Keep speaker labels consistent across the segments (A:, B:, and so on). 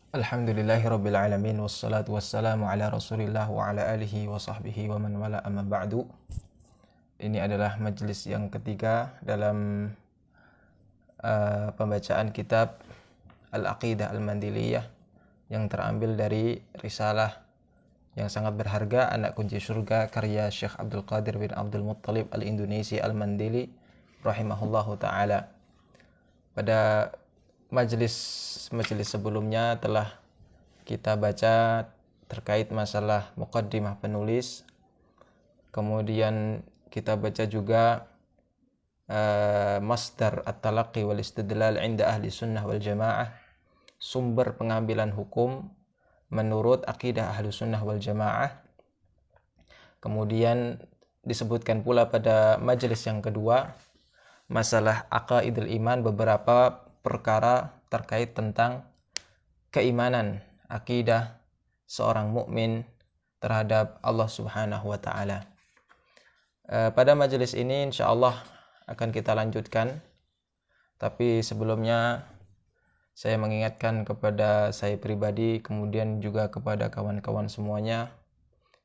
A: Alhamdulillahirabbil alamin wassalatu wassalamu ala Rasulillah wa ala alihi wa sahbihi wa man wala amma ba'du. Ini adalah majelis yang ketiga dalam pembacaan kitab Al-Aqidah Al-Mandiliyah yang terambil dari risalah yang sangat berharga Anak Kunci Surga karya Syekh Abdul Qadir bin Abdul Muttalib Al-Indonesi Al-Mandili rahimahullahu taala. Pada majelis sebelumnya telah kita baca terkait masalah muqaddimah penulis. Kemudian kita baca juga masdar at-talaqqi wal istidlal 'inda ahli sunnah wal jamaah, sumber pengambilan hukum menurut akidah ahli sunnah wal jamaah. Kemudian disebutkan pula pada majelis yang kedua masalah aqaidul iman, beberapa perkara terkait tentang keimanan, akidah seorang mukmin terhadap Allah Subhanahu wa taala. Pada majelis ini insyaallah akan kita lanjutkan. Tapi sebelumnya saya mengingatkan kepada saya pribadi, kemudian juga kepada kawan-kawan semuanya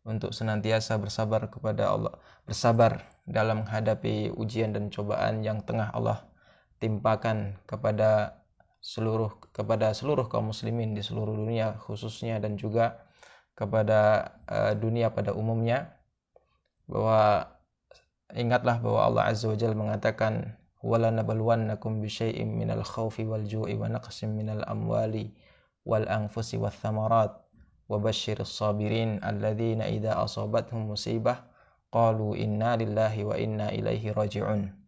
A: untuk senantiasa bersabar kepada Allah, bersabar dalam menghadapi ujian dan cobaan yang tengah Allah timpakan kepada seluruh kaum muslimin di seluruh dunia khususnya, dan juga kepada dunia pada umumnya. Bahwa ingatlah bahwa Allah Azza wa Jalla mengatakan wala nabluwannakum bisyai'im minal khaufi wal ju'i wa naqsin minal amwali wal anfusi wath thamarat wa basyyiris sabirin alladzina idza asabathum musibah qalu inna lillahi wa inna ilaihi raji'un.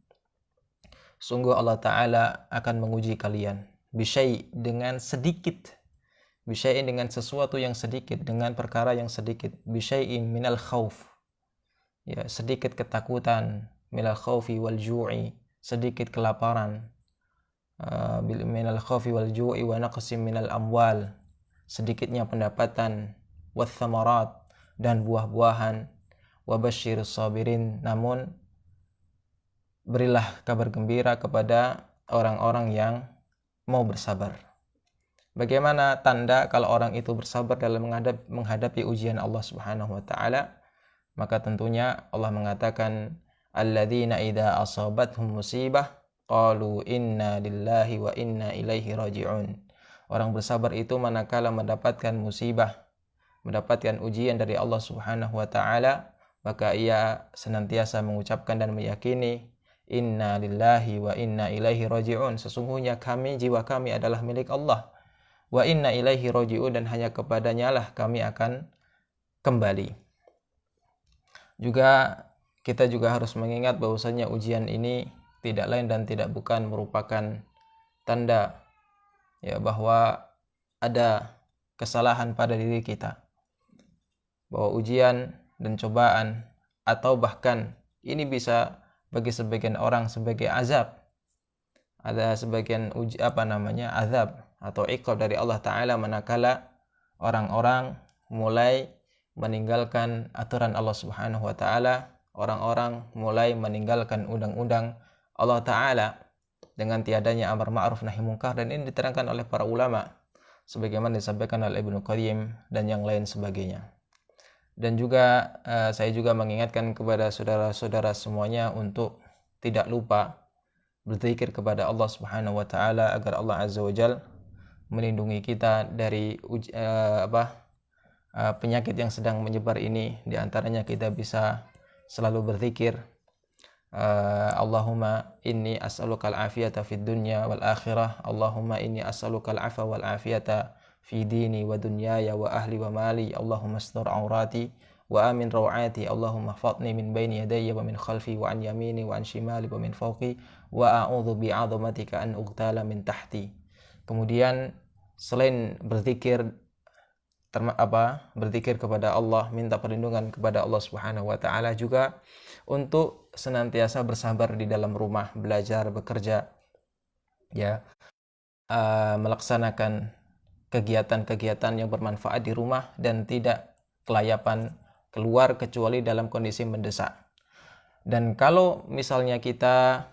A: Sungguh Allah Ta'ala akan menguji kalian bisyai' dengan sedikit, bisyai' dengan sesuatu yang sedikit, dengan perkara yang sedikit, bisyai'in minal khauf, ya, sedikit ketakutan, minal khaufi wal ju'i, sedikit kelaparan, minal khaufi wal ju'i wa naqsim minal amwal, sedikitnya pendapatan, wath thamarat, dan buah-buahan, wa basyyiris sabirin, namun berilah kabar gembira kepada orang-orang yang mau bersabar. Bagaimana tanda kalau orang itu bersabar dalam menghadapi ujian Allah Subhanahu wa taala? Maka tentunya Allah mengatakan alladzina idza asabathum musibah qalu inna lillahi wa inna ilaihi raji'un. Orang bersabar itu manakala mendapatkan musibah, mendapatkan ujian dari Allah Subhanahu wa taala, maka ia senantiasa mengucapkan dan meyakini inna lillahi wa inna ilaihi raji'un, sesungguhnya kami, jiwa kami adalah milik Allah, wa inna ilaihi raji'un, dan hanya kepadanya lah kami akan kembali. Juga kita juga harus mengingat bahwasanya ujian ini tidak lain dan tidak bukan merupakan tanda, ya, bahwa ada kesalahan pada diri kita, bahwa ujian dan cobaan atau bahkan ini bisa bagi sebagian orang sebagai azab. Ada sebagian azab atau iqab dari Allah Ta'ala manakala orang-orang mulai meninggalkan aturan Allah Subhanahu wa taala, orang-orang mulai meninggalkan undang-undang Allah Ta'ala dengan tiadanya amar ma'ruf nahi munkar, dan ini diterangkan oleh para ulama sebagaimana disampaikan oleh Ibnu Qayyim dan yang lain sebagainya. Dan juga saya juga mengingatkan kepada saudara-saudara semuanya untuk tidak lupa berzikir kepada Allah Subhanahu wa taala agar Allah Azza wa Jalla melindungi kita dari penyakit yang sedang menyebar ini. Di antaranya kita bisa selalu berzikir Allahumma inni as'alukal afiyata fid dunya wal akhirah, Allahumma inni as'alukal afwa wal afiyata fi dini wa dunyaya wa ahli wa mali, Allahumma astur aurati wa amin rawati, Allahumma hfadni min baini yadayya wa min khalfi wa an yamini wa an shimali wa min fawqi wa a'udzu bi'azamatika an ughtala min tahti. Kemudian selain berzikir berzikir kepada Allah, minta perlindungan kepada Allah Subhanahu wa taala, juga untuk senantiasa bersabar di dalam rumah, belajar, bekerja, ya, melaksanakan kegiatan-kegiatan yang bermanfaat di rumah dan tidak kelayapan keluar kecuali dalam kondisi mendesak. Dan kalau misalnya kita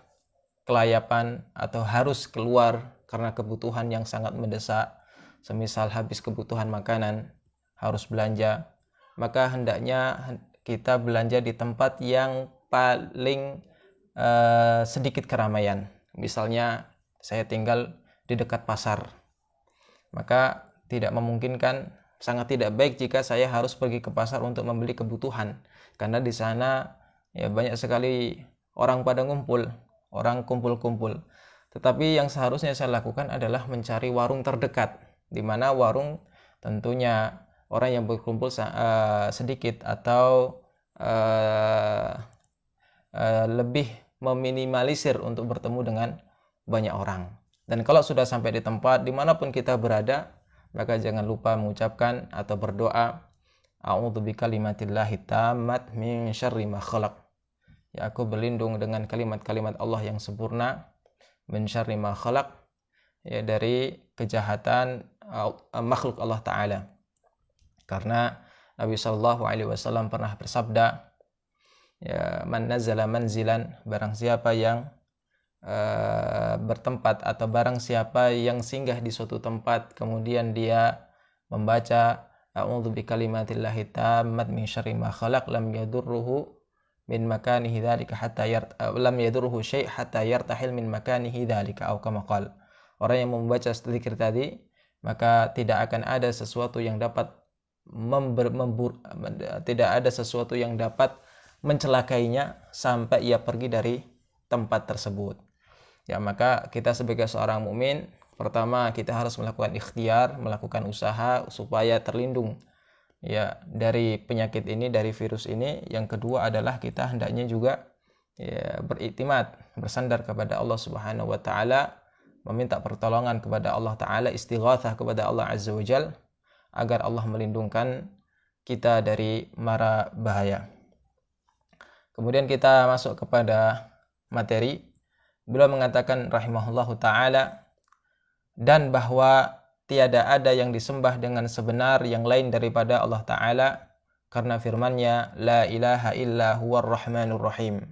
A: kelayapan atau harus keluar karena kebutuhan yang sangat mendesak, semisal habis kebutuhan makanan, harus belanja, maka hendaknya kita belanja di tempat yang paling sedikit keramaian. Misalnya saya tinggal di dekat pasar, maka tidak memungkinkan, sangat tidak baik jika saya harus pergi ke pasar untuk membeli kebutuhan, karena di sana ya banyak sekali orang pada ngumpul, orang kumpul-kumpul. Tetapi yang seharusnya saya lakukan adalah mencari warung terdekat, di mana warung tentunya orang yang berkumpul sedikit atau lebih meminimalisir untuk bertemu dengan banyak orang. Dan kalau sudah sampai di tempat dimanapun kita berada, maka jangan lupa mengucapkan atau berdoa, a'udzu bikalimatillahi tammat min syarri ma khalaq. Ya, aku berlindung dengan kalimat-kalimat Allah yang sempurna, min syarri ma khalaq, ya, dari kejahatan makhluk Allah Ta'ala. Karena Nabi Shallallahu Alaihi Wasallam pernah bersabda, ya, man nazala manzilan, barang siapa yang bertempat atau barang siapa yang singgah di suatu tempat kemudian dia membaca a'udzu bikalimatillahi tammat min syarri ma khalaq, lam yadurruhu min makanihi dzalika hatta lam yadurruhu syai' hatta yartahil min makanihi dzalika, atau kama qala. Orang yang membaca zikir tadi, maka tidak akan ada sesuatu yang dapat tidak ada sesuatu yang dapat mencelakainya sampai ia pergi dari tempat tersebut. Ya, maka kita sebagai seorang mukmin, pertama kita harus melakukan ikhtiar, melakukan usaha supaya terlindung, ya, dari penyakit ini, dari virus ini. Yang kedua adalah kita hendaknya juga, ya, beriktimat, bersandar kepada Allah Subhanahu wa taala, meminta pertolongan kepada Allah Taala, istighatsah kepada Allah Azza wa Jalla agar Allah melindungkan kita dari mara bahaya. Kemudian kita masuk kepada materi. Beliau mengatakan rahimahullahu ta'ala, dan bahwa tiada ada yang disembah dengan sebenar yang lain daripada Allah Ta'ala, karena firman-Nya la ilaha illa huwar rahmanur rahim.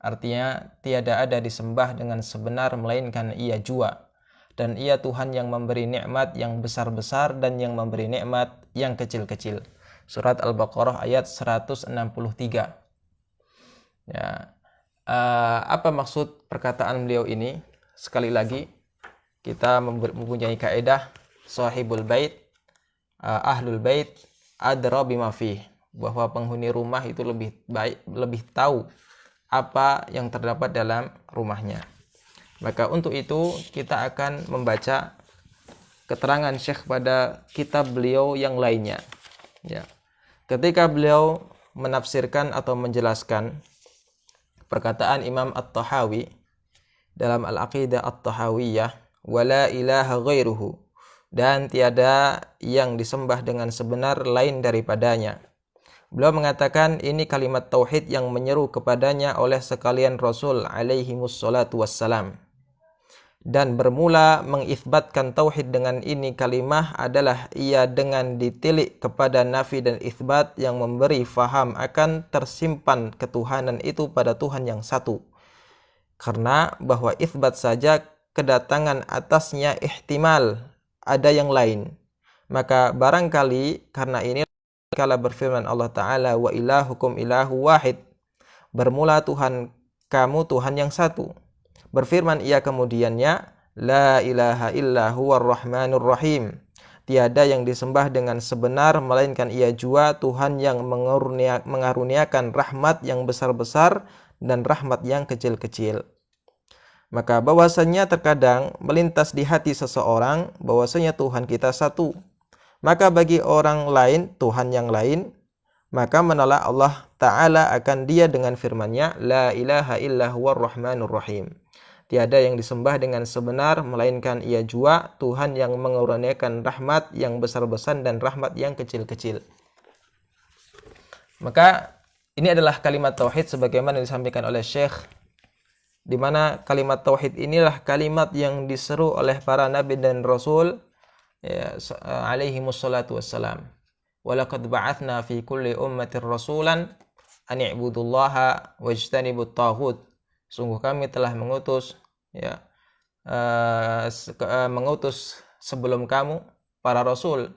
A: Artinya tiada ada disembah dengan sebenar melainkan Ia jua, dan Ia Tuhan yang memberi nikmat yang besar-besar dan yang memberi nikmat yang kecil-kecil. Surat Al-Baqarah ayat 163. Ya, apa maksud perkataan beliau ini? Sekali lagi kita mempunyai kaidah sahibul bait, ahlul bait adra bima fih, bahwa penghuni rumah itu lebih baik, lebih tahu apa yang terdapat dalam rumahnya. Maka untuk itu kita akan membaca keterangan Syekh pada kitab beliau yang lainnya. Ya. Ketika beliau menafsirkan atau menjelaskan perkataan Imam At-Tahawi dalam Al-Aqidah At-Tahawiyah, wala ilaha ghairuhu, dan tiada yang disembah dengan sebenar lain daripadanya. Beliau mengatakan ini kalimat tauhid yang menyeru kepadanya oleh sekalian Rasul alaihimus salatu wassalam. Dan bermula mengitsbatkan tauhid dengan ini kalimah adalah ia dengan ditilik kepada nafi dan itsbat yang memberi faham akan tersimpan ketuhanan itu pada Tuhan yang satu. Karena bahwa itsbat saja kedatangan atasnya ihtimal ada yang lain. Maka barangkali karena ini kala berfirman Allah Ta'ala, wa ilahukum ilahu wahid, bermula Tuhan kamu Tuhan yang satu. Berfirman ia kemudiannya, la ilaha illa huwar rahmanur rahim, tiada yang disembah dengan sebenar melainkan ia jua Tuhan yang mengaruniakan rahmat yang besar-besar dan rahmat yang kecil-kecil. Maka bahwasannya terkadang melintas di hati seseorang bahwasanya Tuhan kita satu, maka bagi orang lain Tuhan yang lain, maka menolak Allah Ta'ala akan dia dengan firman-Nya, la ilaha illa huwar rahmanur rahim, tiada yang disembah dengan sebenar melainkan ia jua Tuhan yang mengurniakan rahmat yang besar-besar dan rahmat yang kecil-kecil. Maka ini adalah kalimat tauhid sebagaimana disampaikan oleh Syekh, di mana kalimat tauhid inilah kalimat yang diseru oleh para nabi dan rasul, ya, alaihimus salatu wassalam. Walaqad ba'athna fi kulli ummatir rasulan an i'budullaha wajtanibut taghut. Sungguh kami telah mengutus, ya, mengutus sebelum kamu para rasul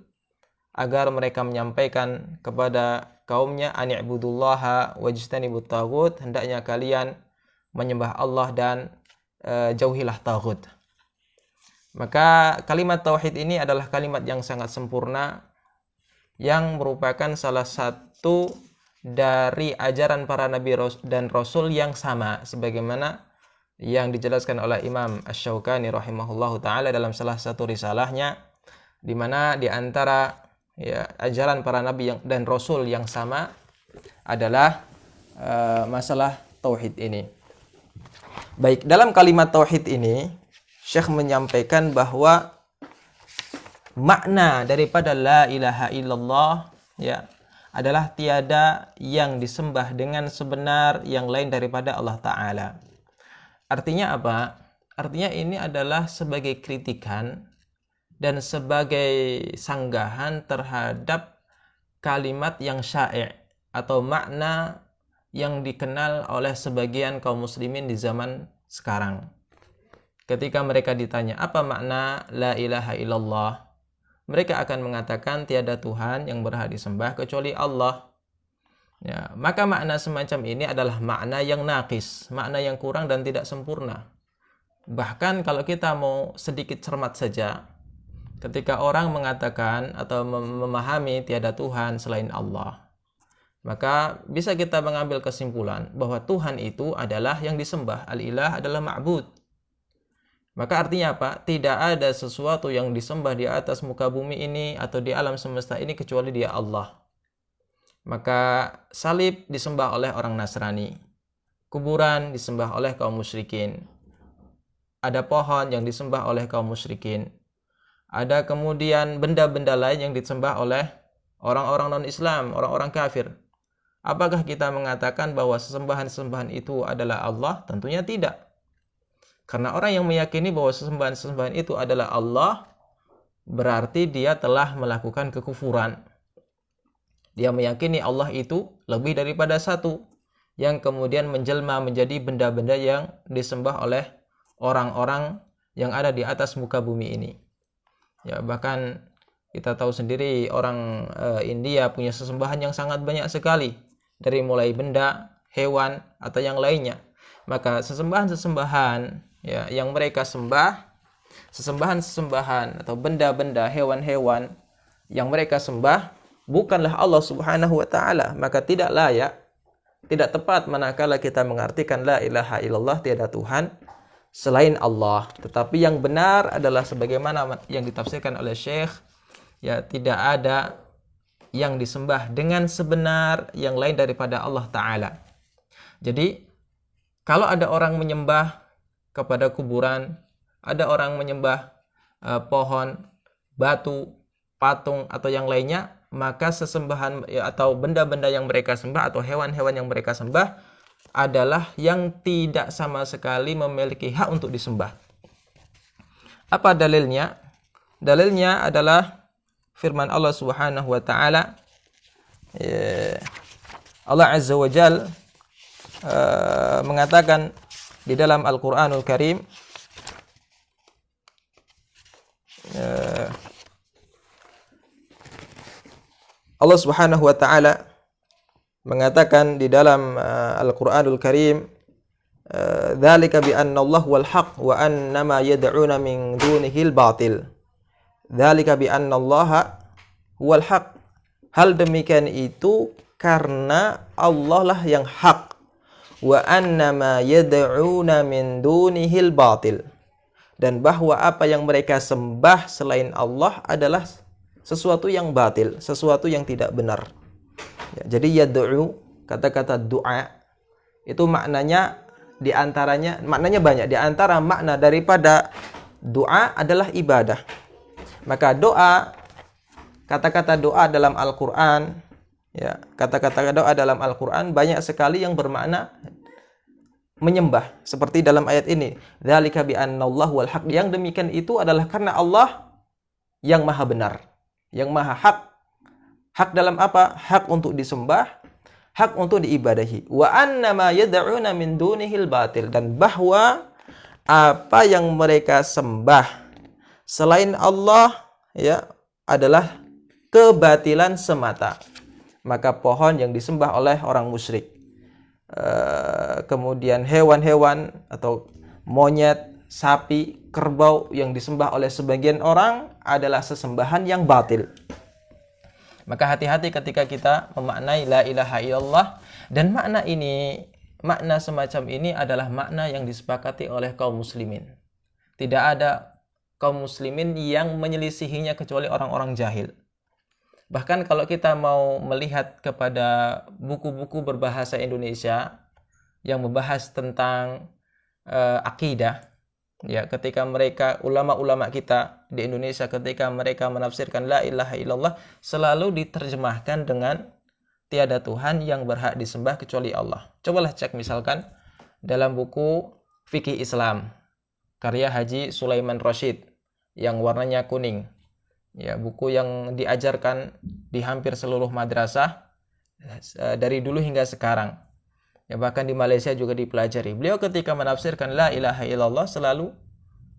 A: agar mereka menyampaikan kepada kaumnya ani'budullaha wajtanibut taghut, hendaknya kalian menyembah Allah dan jauhilah taghut. Maka kalimat tauhid ini adalah kalimat yang sangat sempurna yang merupakan salah satu dari ajaran para nabi dan rasul yang sama sebagaimana yang dijelaskan oleh Imam Asy-Syaukani rahimahullahu taala dalam salah satu risalahnya, di mana di antara ajaran para nabi dan rasul yang sama adalah masalah tauhid ini. Baik, dalam kalimat tauhid ini Syekh menyampaikan bahwa makna daripada la ilaha illallah adalah tiada yang disembah dengan sebenar yang lain daripada Allah Ta'ala. Artinya apa? Artinya ini adalah sebagai kritikan dan sebagai sanggahan terhadap kalimat yang syai' atau makna yang dikenal oleh sebagian kaum muslimin di zaman sekarang. Ketika mereka ditanya apa makna la ilaha illallah, mereka akan mengatakan tiada Tuhan yang berhak disembah kecuali Allah. Maka makna semacam ini adalah makna yang naqis, makna yang kurang dan tidak sempurna. Bahkan kalau kita mau sedikit cermat saja, ketika orang mengatakan atau memahami tiada Tuhan selain Allah, maka bisa kita mengambil kesimpulan bahwa Tuhan itu adalah yang disembah, al-ilah adalah ma'bud. Maka artinya apa? Tidak ada sesuatu yang disembah di atas muka bumi ini atau di alam semesta ini kecuali Dia Allah. Maka salib disembah oleh orang Nasrani, kuburan disembah oleh kaum musyrikin, ada pohon yang disembah oleh kaum musyrikin, ada kemudian benda-benda lain yang disembah oleh orang-orang non-Islam, orang-orang kafir. Apakah kita mengatakan bahwa sesembahan-sesembahan itu adalah Allah? Tentunya tidak. Karena orang yang meyakini bahwa sesembahan-sesembahan itu adalah Allah, berarti dia telah melakukan kekufuran. Dia meyakini Allah itu lebih daripada satu, yang kemudian menjelma menjadi benda-benda yang disembah oleh orang-orang yang ada di atas muka bumi ini. Bahkan kita tahu sendiri orang India punya sesembahan yang sangat banyak sekali, dari mulai benda, hewan, atau yang lainnya. Maka sesembahan-sesembahan yang mereka sembah, sesembahan-sesembahan atau benda-benda, hewan-hewan yang mereka sembah bukanlah Allah Subhanahu wa taala, maka tidak layak, tidak tepat manakala kita mengartikan la ilaha illallah, tiada Tuhan selain Allah. Tetapi yang benar adalah sebagaimana yang ditafsirkan oleh Syekh, tidak ada yang disembah dengan sebenar yang lain daripada Allah Ta'ala. Jadi kalau ada orang menyembah kepada kuburan, ada orang menyembah pohon, batu, patung atau yang lainnya, maka sesembahan atau benda-benda yang mereka sembah atau hewan-hewan yang mereka sembah adalah yang tidak sama sekali memiliki hak untuk disembah. Apa dalilnya? Dalilnya adalah firman Allah Subhanahu wa taala. Allah Azza wa Jalla mengatakan di dalam Al-Qur'anul Karim, Allah Subhanahu wa taala mengatakan di dalam Al-Qur'anul Karim, dzalika bi anna Allah wal haq wa anna ma yad'una min dunihi al-batil. Dzalika bi anna Allah wal haq. Hal demikian itu karena Allah lah yang hak. Wa annama yad'una min dunihil batil. Dan bahwa apa yang mereka sembah selain Allah adalah sesuatu yang batil, sesuatu yang tidak benar. Jadi yad'u, kata-kata doa itu maknanya maknanya banyak. Di antara makna daripada doa adalah ibadah. Maka doa, kata-kata doa dalam Al-Qur'an, kata-kata doa dalam Al-Qur'an banyak sekali yang bermakna menyembah, seperti dalam ayat ini, dzalika bi annallahu wal haq. Yang demikian itu adalah karena Allah yang maha benar, yang maha hak. Hak dalam apa? Hak untuk disembah, hak untuk diibadahi. Wa annama yad'una min dunihil batil. Dan bahwa apa yang mereka sembah selain Allah adalah kebatilan semata. Maka pohon yang disembah oleh orang musyrik, kemudian hewan-hewan atau monyet, sapi, kerbau yang disembah oleh sebagian orang adalah sesembahan yang batil. Maka hati-hati ketika kita memaknai la ilaha illallah, dan makna semacam ini adalah makna yang disepakati oleh kaum muslimin. Tidak ada kaum muslimin yang menyelisihinya kecuali orang-orang jahil. Bahkan kalau kita mau melihat kepada buku-buku berbahasa Indonesia yang membahas tentang akidah, ya, ketika mereka, ulama-ulama kita di Indonesia, ketika mereka menafsirkan la ilaha illallah, selalu diterjemahkan dengan tiada Tuhan yang berhak disembah kecuali Allah. Cobalah cek misalkan dalam buku Fikih Islam karya Haji Sulaiman Rashid yang warnanya kuning, ya, buku yang diajarkan di hampir seluruh madrasah dari dulu hingga sekarang, ya, bahkan di Malaysia juga dipelajari. Beliau ketika menafsirkan la ilaha illallah selalu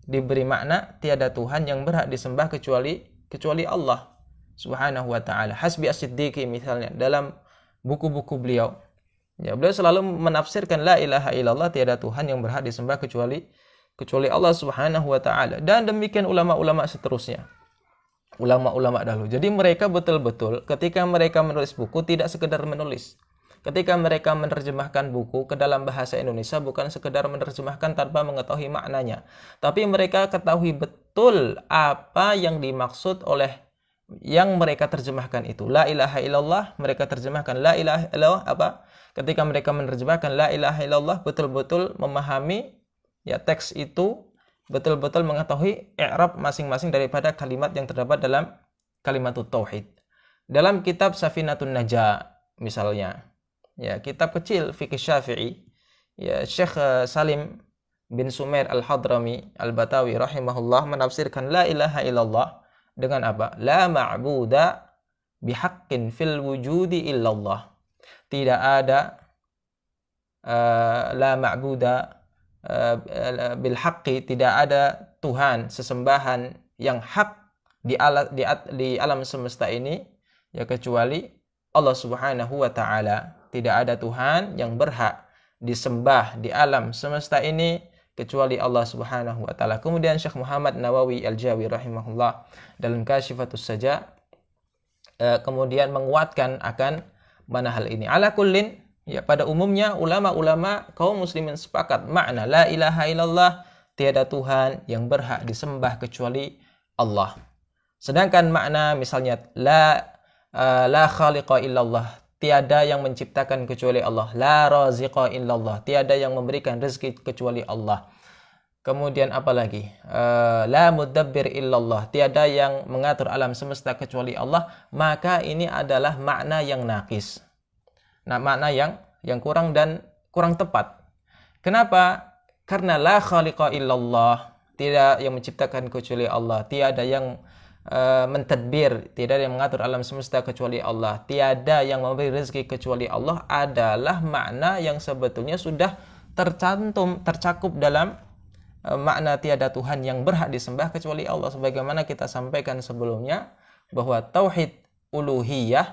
A: diberi makna tiada Tuhan yang berhak disembah kecuali Allah Subhanahu wa taala. Hasbi As-Siddiqi misalnya dalam buku-buku beliau, ya, beliau selalu menafsirkan la ilaha illallah tiada Tuhan yang berhak disembah kecuali Allah Subhanahu wa taala. Dan demikian ulama-ulama seterusnya, ulama-ulama dahulu. Jadi mereka betul-betul ketika mereka menulis buku tidak sekedar menulis. Ketika mereka menerjemahkan buku ke dalam bahasa Indonesia bukan sekedar menerjemahkan tanpa mengetahui maknanya, tapi mereka ketahui betul apa yang dimaksud oleh yang mereka terjemahkan itu. La ilaha illallah, mereka terjemahkan la ilaha illallah apa? Ketika mereka menerjemahkan la ilaha illallah, betul-betul memahami, ya, teks itu, betul-betul mengetahui i'rab masing-masing daripada kalimat yang terdapat dalam kalimatut tauhid. Dalam kitab Safinatun Najah misalnya, ya, kitab kecil fikih Syafi'i, ya, Syekh Salim bin Sumair Al-Hadrami Al-Batawi rahimahullah menafsirkan la ilaha illallah dengan apa? La ma'buda bihaqqin fil wujudi illallah. Tidak ada la ma'buda bil haqqi, tidak ada Tuhan sesembahan yang hak di alam semesta ini, ya, kecuali Allah Subhanahu wa taala. Tidak ada Tuhan yang berhak disembah di alam semesta ini kecuali Allah Subhanahu wa taala. Kemudian Syekh Muhammad Nawawi Al-Jawi rahimahullah dalam Kashifatus Saja kemudian menguatkan akan mana hal ini. Ala kullin, ya, pada umumnya ulama-ulama kaum muslimin sepakat makna la ilaha illallah tiada Tuhan yang berhak disembah kecuali Allah. Sedangkan makna misalnya la khaliqa illallah, tiada yang menciptakan kecuali Allah. La raziqa illallah, tiada yang memberikan rezeki kecuali Allah. Kemudian apa lagi? La mudabbir illallah, tiada yang mengatur alam semesta kecuali Allah. Maka ini adalah makna yang naqis. Nah, makna yang kurang dan kurang tepat. Kenapa? Karena la khaliqa illallah, tidak yang menciptakan kecuali Allah, tiada yang mentadbir, tidak ada yang mengatur alam semesta kecuali Allah, tiada yang memberi rezeki kecuali Allah, adalah makna yang sebetulnya sudah tercakup dalam makna tiada Tuhan yang berhak disembah kecuali Allah. Sebagaimana kita sampaikan sebelumnya bahwa tauhid uluhiyah,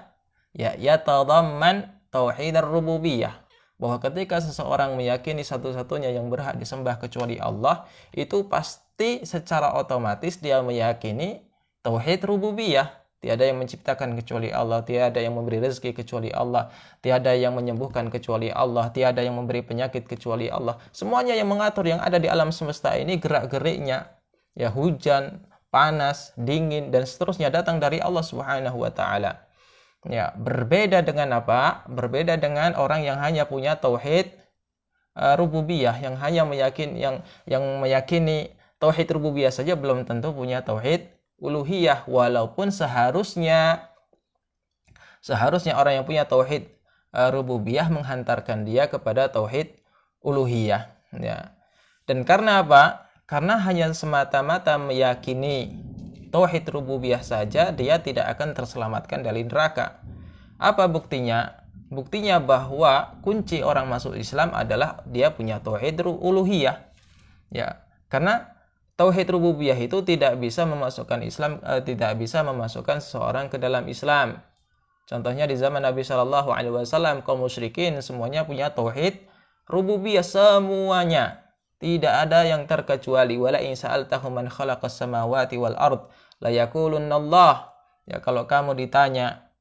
A: ya, yatadamman tauhid ar-rububiyah, bahwa ketika seseorang meyakini satu-satunya yang berhak disembah kecuali Allah, itu pasti secara otomatis dia meyakini tauhid rububiyah, tiada yang menciptakan kecuali Allah, tiada yang memberi rezeki kecuali Allah, tiada yang menyembuhkan kecuali Allah, tiada yang memberi penyakit kecuali Allah. Semuanya yang mengatur yang ada di alam semesta ini, gerak-geriknya, ya, hujan, panas, dingin dan seterusnya datang dari Allah Subhanahu wa taala. Ya, berbeda dengan apa? Berbeda dengan orang yang hanya punya tauhid rububiyah, yang hanya meyakini tauhid rububiyah saja, belum tentu punya tauhid uluhiyah, walaupun seharusnya orang yang punya tauhid rububiyah menghantarkan dia kepada tauhid uluhiyah, ya. Dan karena apa? Karena hanya semata-mata meyakini tauhid rububiyah saja, dia tidak akan terselamatkan dari neraka. Apa buktinya? Buktinya bahwa kunci orang masuk Islam adalah dia punya tauhid uluhiyah, ya. Karena tauhid rububiyah itu tidak bisa memasukkan tidak bisa memasukkan seseorang ke dalam Islam. Contohnya di zaman Nabi Shallallahu Alaihi Wasallam, kaum musyrikin semuanya punya tauhid rububiyah semuanya. Tidak ada yang terkecuali. Wala in sa'altahum man khalaqas samawati wal ard la yaqulunna Allah. Ya, kalau kamu ditanya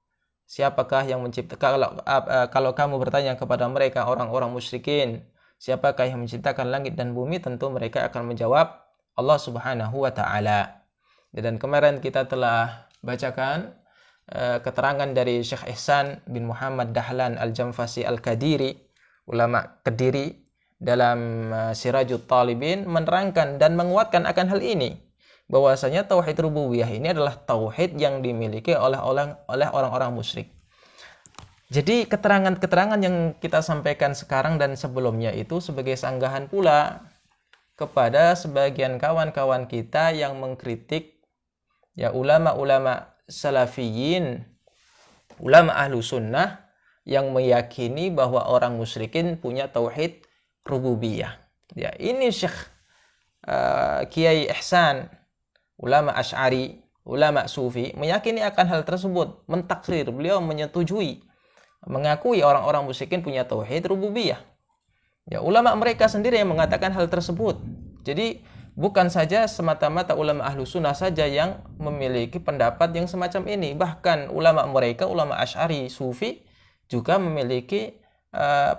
A: siapakah yang menciptakan, kalau kamu bertanya kepada mereka orang-orang musyrikin, siapakah yang menciptakan langit dan bumi, tentu mereka akan menjawab Allah Subhanahu wa taala. Dan kemarin kita telah bacakan keterangan dari Syekh Ihsan bin Muhammad Dahlan Al-Jamfasi Al-Qadiri, ulama Kediri, dalam Sirajut Talibin menerangkan dan menguatkan akan hal ini, bahwasanya tauhid rububiyah ini adalah tauhid yang dimiliki oleh orang-orang musyrik. Jadi keterangan-keterangan yang kita sampaikan sekarang dan sebelumnya itu sebagai sanggahan pula kepada sebagian kawan-kawan kita yang mengkritik ya ulama-ulama salafiyin, ulama ahlu sunnah yang meyakini bahwa orang musyrikin punya tauhid rububiyah. Ya, ini Syekh Kiai Ihsan, ulama Asy'ari, ulama Sufi, meyakini akan hal tersebut, mentaksir, beliau menyetujui, mengakui orang-orang musyrikin punya tauhid rububiyah. Ya, ulama mereka sendiri yang mengatakan hal tersebut. Jadi bukan saja semata-mata ulama ahlu sunnah saja yang memiliki pendapat yang semacam ini. Bahkan ulama mereka, ulama Asy'ari, Sufi, juga memiliki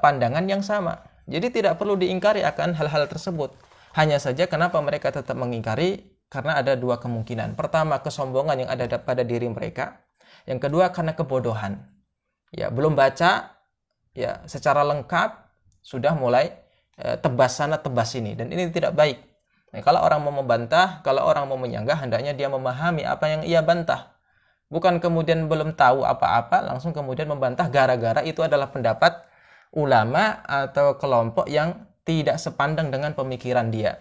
A: pandangan yang sama. Jadi tidak perlu diingkari akan hal-hal tersebut. Hanya saja kenapa mereka tetap mengingkari? Karena ada dua kemungkinan. Pertama, kesombongan yang ada pada diri mereka. Yang kedua, karena kebodohan. Ya, belum baca ya secara lengkap, sudah mulai tebas sana tebas sini, dan ini tidak baik. Nah, kalau orang mau membantah, kalau orang mau menyanggah, hendaknya dia memahami apa yang ia bantah. Bukan kemudian belum tahu apa-apa langsung kemudian membantah gara-gara itu adalah pendapat ulama atau kelompok yang tidak sepandang dengan pemikiran dia.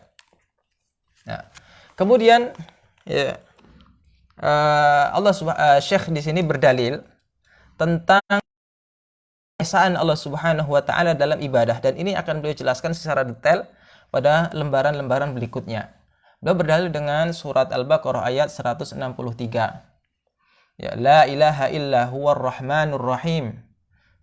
A: Nah, kemudian ya, Syekh di sini berdalil tentang keesaan Allah Subhanahu wa taala dalam ibadah, dan ini akan beliau jelaskan secara detail pada lembaran-lembaran berikutnya. Beliau berdalil dengan surat Al-Baqarah ayat 163. Ya, la ilaha illa huwar rahmanur rahim.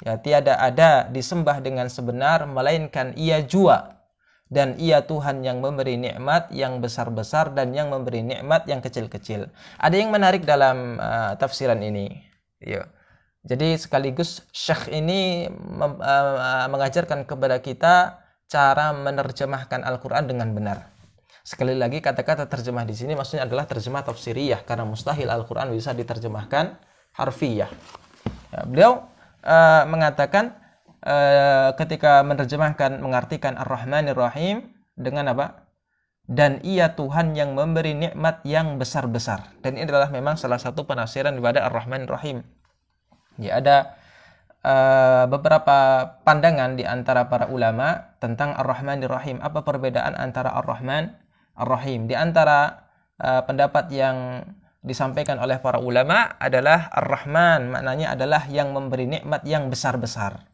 A: Ya, tiada ada disembah dengan sebenar melainkan Ia jua, dan Ia Tuhan yang memberi nikmat yang besar-besar dan yang memberi nikmat yang kecil-kecil. Ada yang menarik dalam tafsiran ini. Ya. Jadi sekaligus Syekh ini mengajarkan kepada kita cara menerjemahkan Al-Quran dengan benar. Sekali lagi, kata-kata terjemah di sini maksudnya adalah terjemah tafsiriyah, karena mustahil Al-Quran bisa diterjemahkan harfiyah. Ya, beliau mengatakan ketika menerjemahkan, mengartikan Ar-Rahmanir Rahim dengan apa? Dan Ia Tuhan yang memberi nikmat yang besar-besar. Dan ini adalah memang salah satu penafsiran daripada Ar-Rahmanir Rahim. Ya, ada beberapa pandangan di antara para ulama tentang Ar-Rahmanir Rahim. Apa perbedaan antara Ar-Rahman, Ar-Rahim? Di antara pendapat yang disampaikan oleh para ulama adalah Ar-Rahman maknanya adalah yang memberi nikmat yang besar-besar.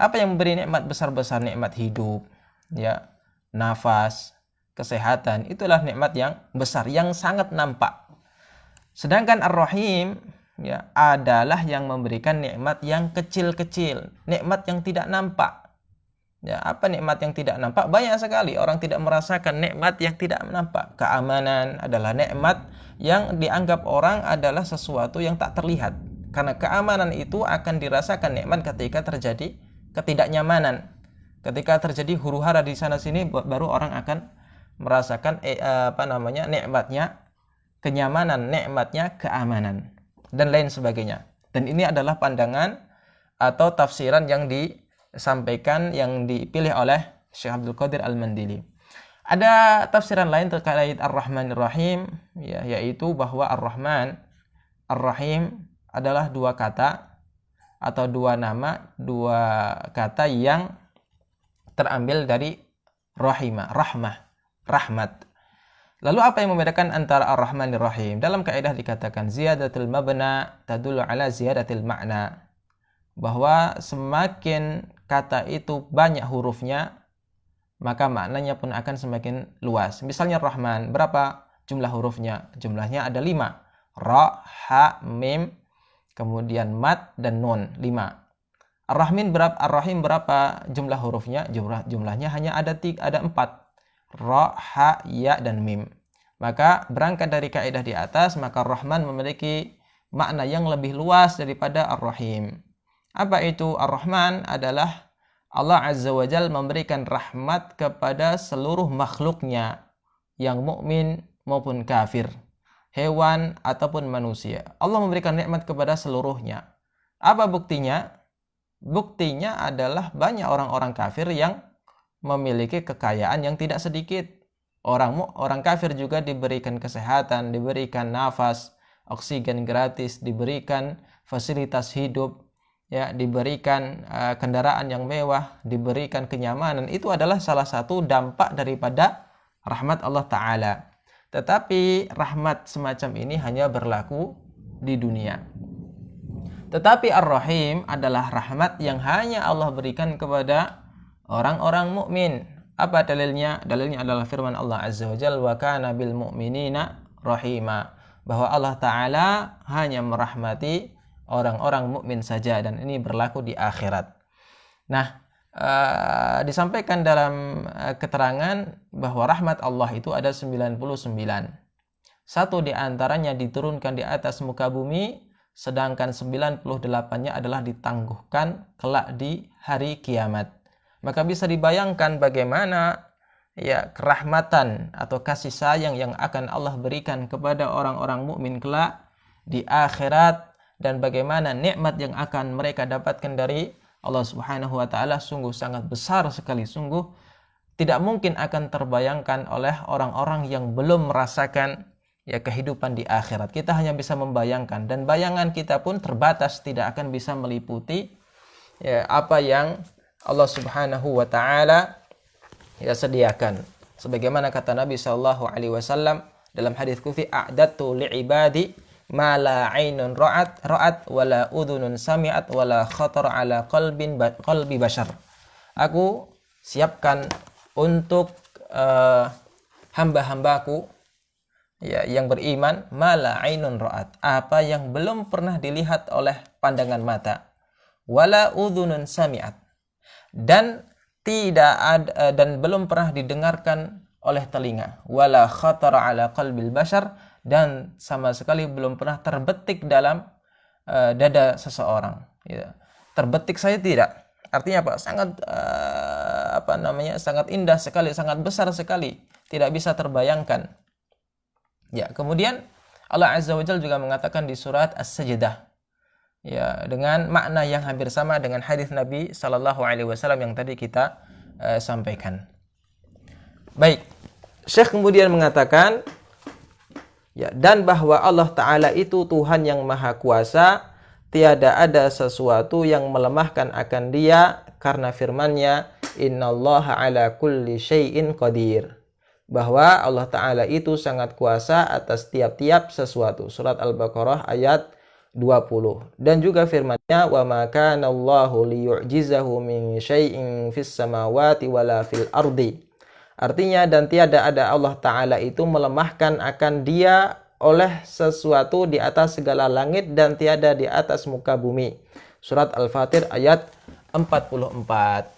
A: Apa yang memberi nikmat besar-besar? Nikmat hidup, ya, nafas, kesehatan. Itulah nikmat yang besar, yang sangat nampak. Sedangkan Ar-Rahim ya adalah yang memberikan nikmat yang kecil-kecil, nikmat yang tidak nampak. Ya, apa nikmat yang tidak nampak? Banyak sekali orang tidak merasakan nikmat yang tidak nampak. Keamanan adalah nikmat yang dianggap orang adalah sesuatu yang tak terlihat. Karena keamanan itu akan dirasakan nikmat ketika terjadi ketidaknyamanan. Ketika terjadi huru-hara di sana sini, baru orang akan merasakan nikmatnya kenyamanan, nikmatnya keamanan, dan lain sebagainya. Dan ini adalah pandangan atau tafsiran yang disampaikan, yang dipilih oleh Syekh Abdul Qadir Al-Mandili. Ada tafsiran lain terkait Ar-Rahmanir Rahim, ya, yaitu bahwa Ar-Rahman, Ar-Rahim adalah dua kata atau dua nama, dua kata yang terambil dari rahimah, rahmah, rahmat. Lalu apa yang membedakan antara Ar-Rahmanir Rahim? Dalam kaidah dikatakan ziyadatul mabna tadullu ala ziyadatil ma'na. Bahwa semakin kata itu banyak hurufnya, maka maknanya pun akan semakin luas. Misalnya Rahman, berapa jumlah hurufnya? Jumlahnya ada 5. Ra, ha, mim, kemudian mat dan nun, 5. Ar-Rahim berapa jumlah hurufnya? Jumlahnya hanya ada 4. Ra, ha, ya, dan mim. Maka berangkat dari kaidah di atas, maka Rahman memiliki makna yang lebih luas daripada Ar-Rahim. Apa itu? Ar-Rahman adalah Allah Azza wa Jalla memberikan rahmat kepada seluruh makhluknya, yang mukmin maupun kafir, hewan ataupun manusia. Allah memberikan nikmat kepada seluruhnya. Apa buktinya? Buktinya adalah banyak orang-orang kafir yang memiliki kekayaan yang tidak sedikit. Orang kafir juga diberikan kesehatan, diberikan nafas, oksigen gratis, diberikan fasilitas hidup, ya, diberikan kendaraan yang mewah, diberikan kenyamanan. Itu adalah salah satu dampak daripada rahmat Allah Ta'ala. Tetapi rahmat semacam ini hanya berlaku di dunia. Tetapi Ar-Rahim adalah rahmat yang hanya Allah berikan kepada orang-orang mukmin. Apa dalilnya? Dalilnya adalah firman Allah Azza wa Jalla, wa kana bil mu'minina rahima, bahwa Allah Ta'ala hanya merahmati orang-orang mukmin saja, dan ini berlaku di akhirat. Nah, disampaikan dalam keterangan bahwa rahmat Allah itu ada 99. Satu di antaranya diturunkan di atas muka bumi, sedangkan 98-nya adalah ditangguhkan kelak di hari kiamat. Maka bisa dibayangkan bagaimana ya kerahmatan atau kasih sayang yang akan Allah berikan kepada orang-orang mukmin kelak di akhirat, dan bagaimana nikmat yang akan mereka dapatkan dari Allah Subhanahu wa taala sungguh sangat besar sekali, sungguh tidak mungkin akan terbayangkan oleh orang-orang yang belum merasakan ya kehidupan di akhirat. Kita hanya bisa membayangkan, dan bayangan kita pun terbatas, tidak akan bisa meliputi ya apa yang Allah Subhanahu wa taala ya sediakan. Sebagaimana kata Nabi sallallahu alaihi wasallam dalam hadis qudsi, a'dadtu li'ibadi ma la 'ainun ra'at wa la udhunun sami'at wa la khatar 'ala qalbi bashar. Aku siapkan untuk hamba-hambaku ya yang beriman, mala ainun ra'at, apa yang belum pernah dilihat oleh pandangan mata, wala udhunun sami'at, dan belum pernah didengarkan oleh telinga, wala khatara ala qalbil bashar, dan sama sekali belum pernah terbetik dalam dada seseorang ya. Terbetik saya tidak, artinya apa? Sangat sangat indah sekali, sangat besar sekali, tidak bisa terbayangkan. Ya, kemudian Allah Azza wa Jalla juga mengatakan di surat As-Sajdah ya dengan makna yang hampir sama dengan hadis Nabi sallallahu alaihi wasallam yang tadi kita sampaikan. Baik, Syekh kemudian mengatakan ya, dan bahwa Allah Ta'ala itu Tuhan yang Maha Kuasa, tiada ada sesuatu yang melemahkan akan Dia, karena firman-Nya, innallaha ala kulli syai'in qadir, bahwa Allah Ta'ala itu sangat kuasa atas tiap-tiap sesuatu. Surat Al-Baqarah ayat 20. Dan juga firman-Nya, wa ma kana Allahu liyu'jizahu min syai'in fis samawati wala fil ardi. Artinya, dan tiada ada Allah Ta'ala itu melemahkan akan Dia oleh sesuatu di atas segala langit dan tiada di atas muka bumi. Surat Al-Fatir ayat 44.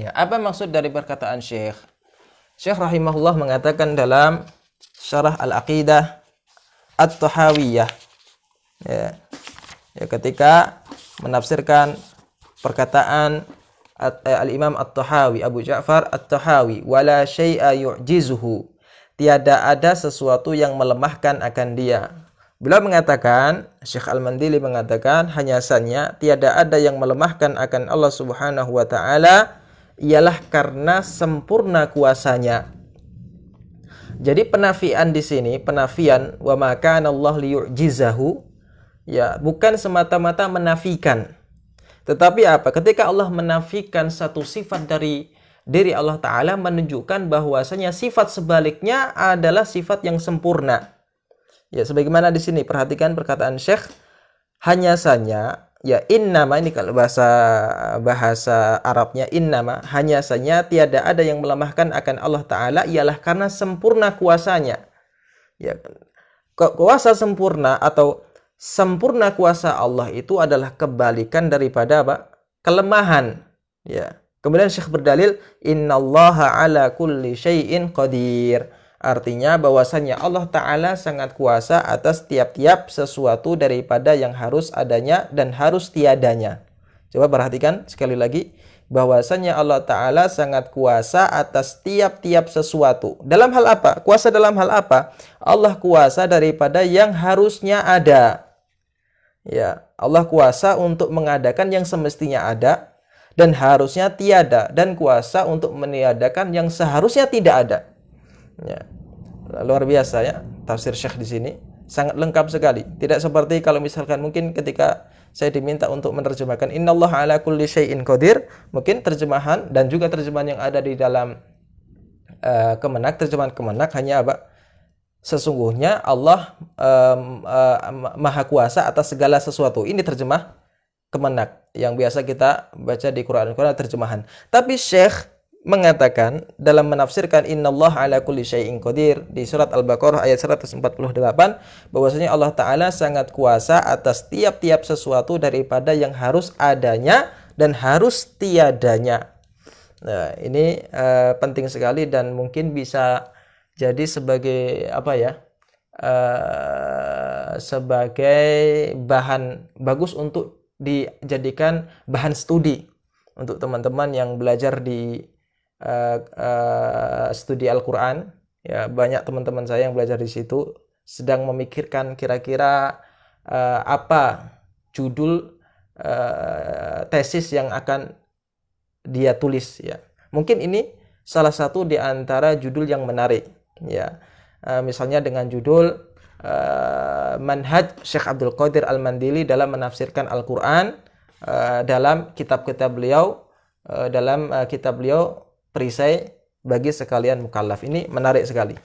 A: Ya, apa maksud dari perkataan Syekh? Syekh rahimahullah mengatakan dalam Syarah Al-Aqidah At-Tahawiyah ya, ketika menafsirkan perkataan Al-Imam At-Tahawi, Abu Ja'far At-Tahawi, wala syai'a yu'jizuhu, tiada ada sesuatu yang melemahkan akan Dia. Beliau mengatakan, Syekh Al-Mandili mengatakan, hanya saja tiada ada yang melemahkan akan Allah Subhanahu wa taala ialah karena sempurna kuasanya. Jadi penafian di sini, penafian wa ma kana Allah liyu'jizahu ya, bukan semata-mata menafikan. Tetapi apa? Ketika Allah menafikan satu sifat dari diri Allah Ta'ala, menunjukkan bahwasanya sifat sebaliknya adalah sifat yang sempurna. Ya, sebagaimana di sini perhatikan perkataan Syekh, hanya saja ya innama ini kalau bahasa Arabnya innama, hanya saja tiada ada yang melemahkan akan Allah Ta'ala ialah karena sempurna kuasanya. Ya, kuasa sempurna atau sempurna kuasa Allah itu adalah kebalikan daripada apa? Kelemahan. Ya. Kemudian Syekh berdalil, innallaha ala kulli syai'in qadir. Artinya bahwasanya Allah Ta'ala sangat kuasa atas tiap-tiap sesuatu daripada yang harus adanya dan harus tiadanya. Coba perhatikan sekali lagi, bahwasanya Allah Ta'ala sangat kuasa atas tiap-tiap sesuatu. Dalam hal apa? Kuasa dalam hal apa? Allah kuasa daripada yang harusnya ada. Ya, Allah kuasa untuk mengadakan yang semestinya ada dan harusnya tiada, dan kuasa untuk meniadakan yang seharusnya tidak ada. Ya. Luar biasa ya tafsir Syekh di sini, sangat lengkap sekali. Tidak seperti kalau misalkan mungkin ketika saya diminta untuk menerjemahkan innallaha ala kulli syai'in qadir, mungkin terjemahan dan juga terjemahan yang ada di dalam terjemahan Kemenak hanya apa? Sesungguhnya Allah maha kuasa atas segala sesuatu. Ini terjemah Kemenak yang biasa kita baca di Quran terjemahan. Tapi Syekh mengatakan dalam menafsirkan innallaha ala kulli syai'in qadir di surat Al-Baqarah ayat 148 bahwasanya Allah Ta'ala sangat kuasa atas tiap-tiap sesuatu daripada yang harus adanya dan harus tiadanya. Nah, ini penting sekali dan mungkin bisa jadi sebagai apa ya? Sebagai bahan bagus untuk dijadikan bahan studi untuk teman-teman yang belajar di studi Al-Quran. Ya, banyak teman-teman saya yang belajar di situ sedang memikirkan kira-kira apa judul tesis yang akan dia tulis ya. Mungkin ini salah satu di antara judul yang menarik ya. Misalnya dengan judul Manhaj Syekh Abdul Qadir Al-Mandili dalam menafsirkan Al-Quran dalam kitab-kitab beliau, dalam kitab beliau perisai bagi sekalian mukallaf. Ini menarik sekali.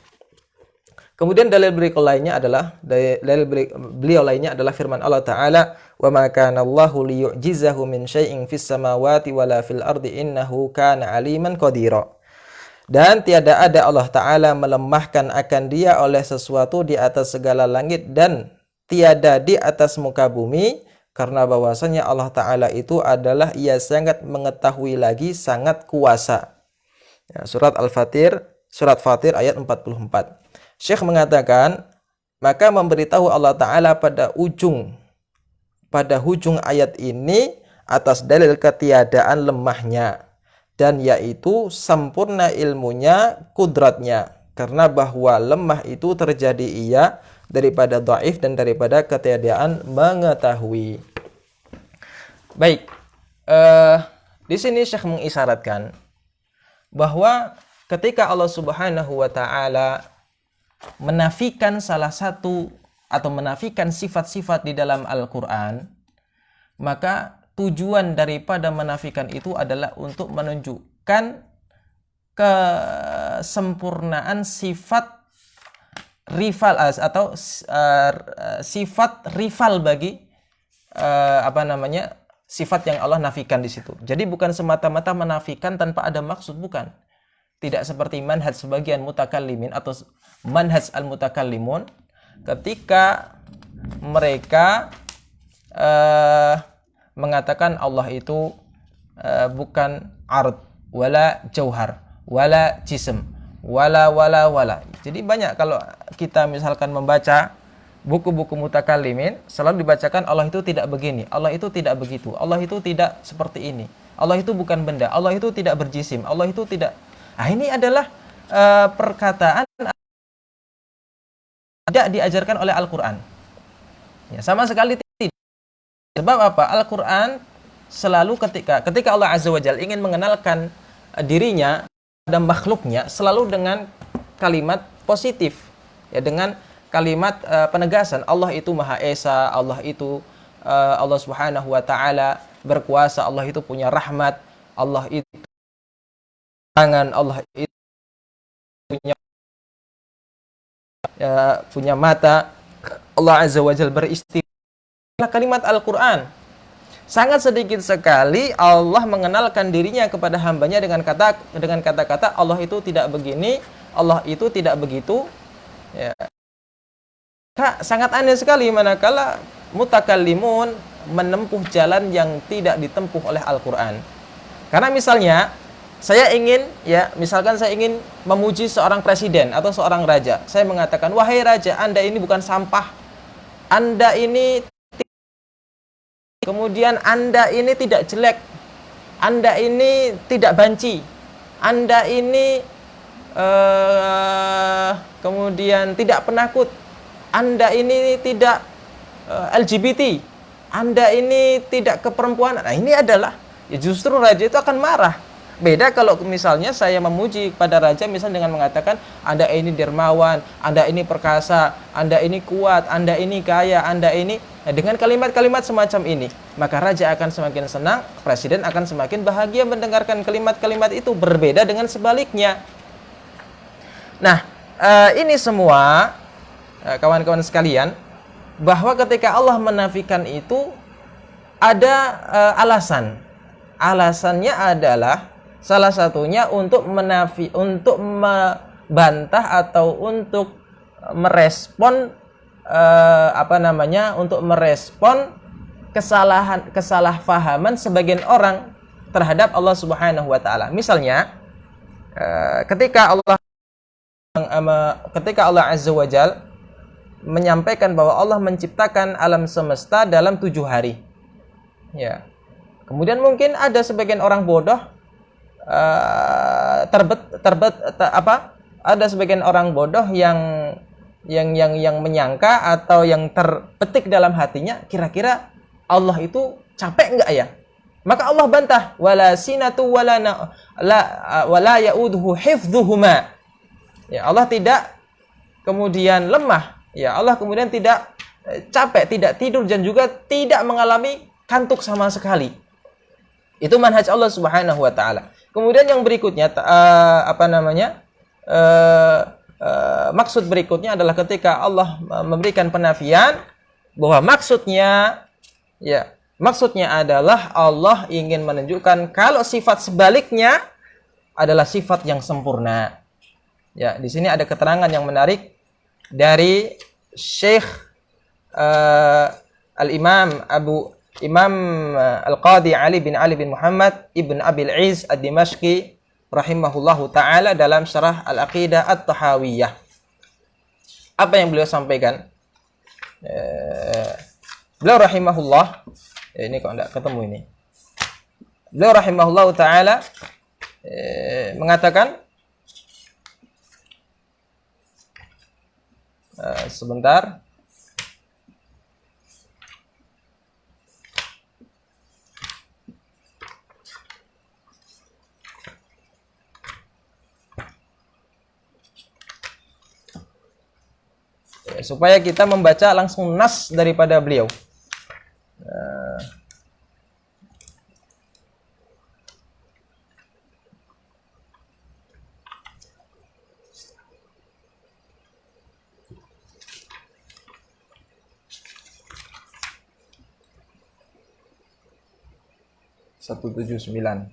A: Kemudian dalil beliau lainnya adalah firman Allah Ta'ala, wa ma kana Allahu liyu'jizahu min syai'in fis samawati wala fil ardi innahu kana aliman qadira. Dan tiada ada Allah Ta'ala melemahkan akan dia oleh sesuatu di atas segala langit dan tiada di atas muka bumi, karena bahwasanya Allah Ta'ala itu adalah ia sangat mengetahui lagi sangat kuasa. Ya, surat Fatir ayat 44. Syekh mengatakan, maka memberitahu Allah Ta'ala pada hujung ayat ini atas dalil ketiadaan lemahnya, dan yaitu sempurna ilmunya, kudratnya, karena bahwa lemah itu terjadi ia daripada dhaif dan daripada ketiadaan mengetahui. Baik, di sini Syekh mengisyaratkan bahwa ketika Allah Subhanahu wa Ta'ala menafikan salah satu atau menafikan sifat-sifat di dalam Al-Quran, maka tujuan daripada menafikan itu adalah untuk menunjukkan kesempurnaan sifat rival atau sifat rival bagi sifat yang Allah nafikan di situ. Jadi bukan semata-mata menafikan tanpa ada maksud, bukan. Tidak seperti manhaj sebagian mutakallimin atau manhaj al-mutakallimun ketika mereka mengatakan Allah itu bukan ard, wala jauhar, wala jism, wala. Jadi banyak kalau kita misalkan membaca buku-buku mutakallimin selalu dibacakan Allah itu tidak begini, Allah itu tidak begitu, Allah itu tidak seperti ini, Allah itu bukan benda, Allah itu tidak berjisim, Allah itu tidak. Nah, ini adalah perkataan tidak diajarkan oleh Al-Quran. Ya, sama sekali tidak. Sebab apa? Al-Quran selalu ketika Allah Azza wa Jalla ingin mengenalkan dirinya dan makhluknya selalu dengan kalimat positif, ya, dengan kalimat penegasan Allah itu Maha Esa, Allah itu Allah Subhanahu wa Ta'ala berkuasa, Allah itu punya rahmat, Allah itu tangan, Allah itu punya mata, Allah Azza wa Jalla beristighfar. Kalimat Al-Quran. Sangat sedikit sekali Allah mengenalkan dirinya kepada hambanya dengan kata-kata Allah itu tidak begini, Allah itu tidak begitu. Ya. Sangat aneh sekali manakala mutakallimun menempuh jalan yang tidak ditempuh oleh Al-Quran. Karena misalnya misalkan saya ingin memuji seorang presiden atau seorang raja. Saya mengatakan, wahai raja, Anda ini bukan sampah. Anda ini kemudian Anda ini tidak jelek. Anda ini tidak banci. Anda ini kemudian tidak penakut. Anda ini tidak LGBT. Anda ini tidak keperempuanan. Nah, ini adalah justru raja itu akan marah. Beda kalau misalnya saya memuji pada raja misalnya dengan mengatakan Anda ini dermawan, Anda ini perkasa, Anda ini kuat, Anda ini kaya, Anda ini dengan kalimat-kalimat semacam ini, maka raja akan semakin senang, presiden akan semakin bahagia mendengarkan kalimat-kalimat itu. Berbeda dengan sebaliknya. Nah, ini semua kawan-kawan sekalian, bahwa ketika Allah menafikan itu ada alasan. Alasannya adalah salah satunya untuk membantah atau untuk merespon untuk merespon kesalahpahaman sebagian orang terhadap Allah Subhanahu wa taala. Misalnya ketika Allah Azza wa Jalla menyampaikan bahwa Allah menciptakan alam semesta dalam 7 hari. Ya. Kemudian mungkin ada sebagian orang bodoh ada sebagian orang bodoh yang menyangka atau yang terpetik dalam hatinya, kira-kira Allah itu capek enggak ya? Maka Allah bantah, wala sinatu wala yauduhu hifdhuhuma. Ya, Allah tidak kemudian lemah. Ya, Allah kemudian tidak capek, tidak tidur dan juga tidak mengalami kantuk sama sekali. Itu manhaj Allah Subhanahu wa taala. Kemudian yang berikutnya maksud berikutnya adalah ketika Allah memberikan penafian bahwa maksudnya adalah Allah ingin menunjukkan kalau sifat sebaliknya adalah sifat yang sempurna. Ya, di sini ada keterangan yang menarik dari Syekh Al-Imam Al-Qadi Ali bin Muhammad Ibn Abil Iz Ad-Dimashqi rahimahullahu ta'ala dalam syarah Al-Aqidah At-Tahawiyah. Apa yang beliau sampaikan? Beliau rahimahullah, ini kok enggak ketemu ini. Beliau rahimahullahu ta'ala mengatakan, sebentar. Supaya kita membaca langsung nas daripada beliau. Satu 179.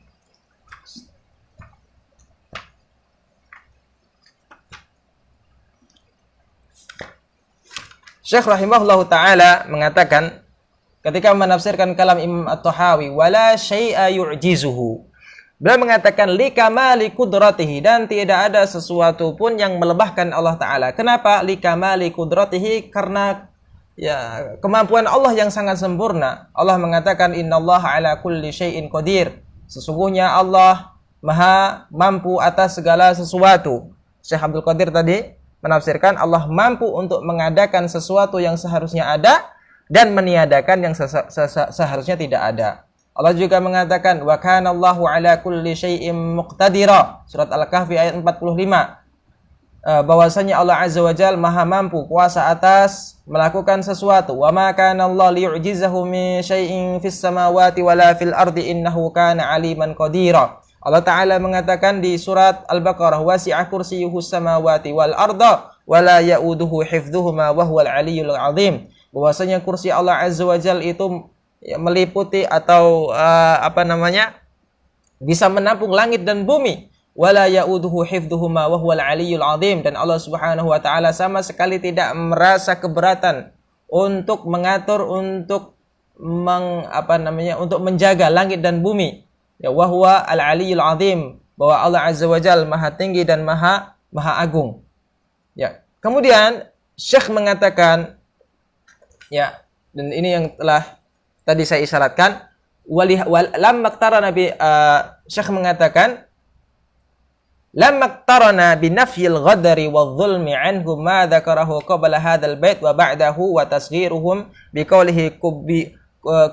A: Syekh rahimahullahu ta'ala mengatakan ketika menafsirkan kalam Imam At-Tahawi, wala syai'a yu'jizuhu. Beliau mengatakan likamali qudratihi, dan tidak ada sesuatu pun yang melebahkan Allah Ta'ala. Kenapa? Likamali qudratihi, karena kemampuan Allah yang sangat sempurna. Allah mengatakan innallaha ala kulli syai'in qadir. Sesungguhnya Allah maha mampu atas segala sesuatu. Syekh Abdul Qadir tadi menafsirkan Allah mampu untuk mengadakan sesuatu yang seharusnya ada dan meniadakan yang seharusnya tidak ada. Allah juga mengatakan wa kana Allahu ala kulli syai'in muqtadira. Surat Al-Kahfi ayat 45. Bahwasanya Allah Azza wa Jalla maha mampu, kuasa atas melakukan sesuatu. Wa ma kana Allah liyu'jizahu min syai'in fis samawati wala fil ardi innahu kana aliman qadira. Allah Ta'ala mengatakan di surat Al-Baqarah, wasi'a kursiyyuhus samawati wal arda wala ya'uduhu hifdhuhuma wa huwal aliyyul azim. Bahwasanya kursi Allah Azza wa Jalla itu ya, meliputi atau bisa menampung langit dan bumi. Wala ya'uduhu hifdhuhuma wa huwal aliyyul azim, dan Allah Subhanahu wa taala sama sekali tidak merasa keberatan untuk mengatur, untuk untuk menjaga langit dan bumi. Ya, wa huwa al aliyyul azim, bahwa Allah Azza wa Jalla Maha tinggi dan Maha agung. Ya. Kemudian Syekh mengatakan, ya, dan ini yang telah tadi saya isyaratkan, lamma qtarana bi Syekh mengatakan lamma qtarana bi nafyil ghadari wadh-dhulmi anhum ma dzakarahu qabla hadzal bait wa ba'dahu wa tasghiruhum bi qawlihi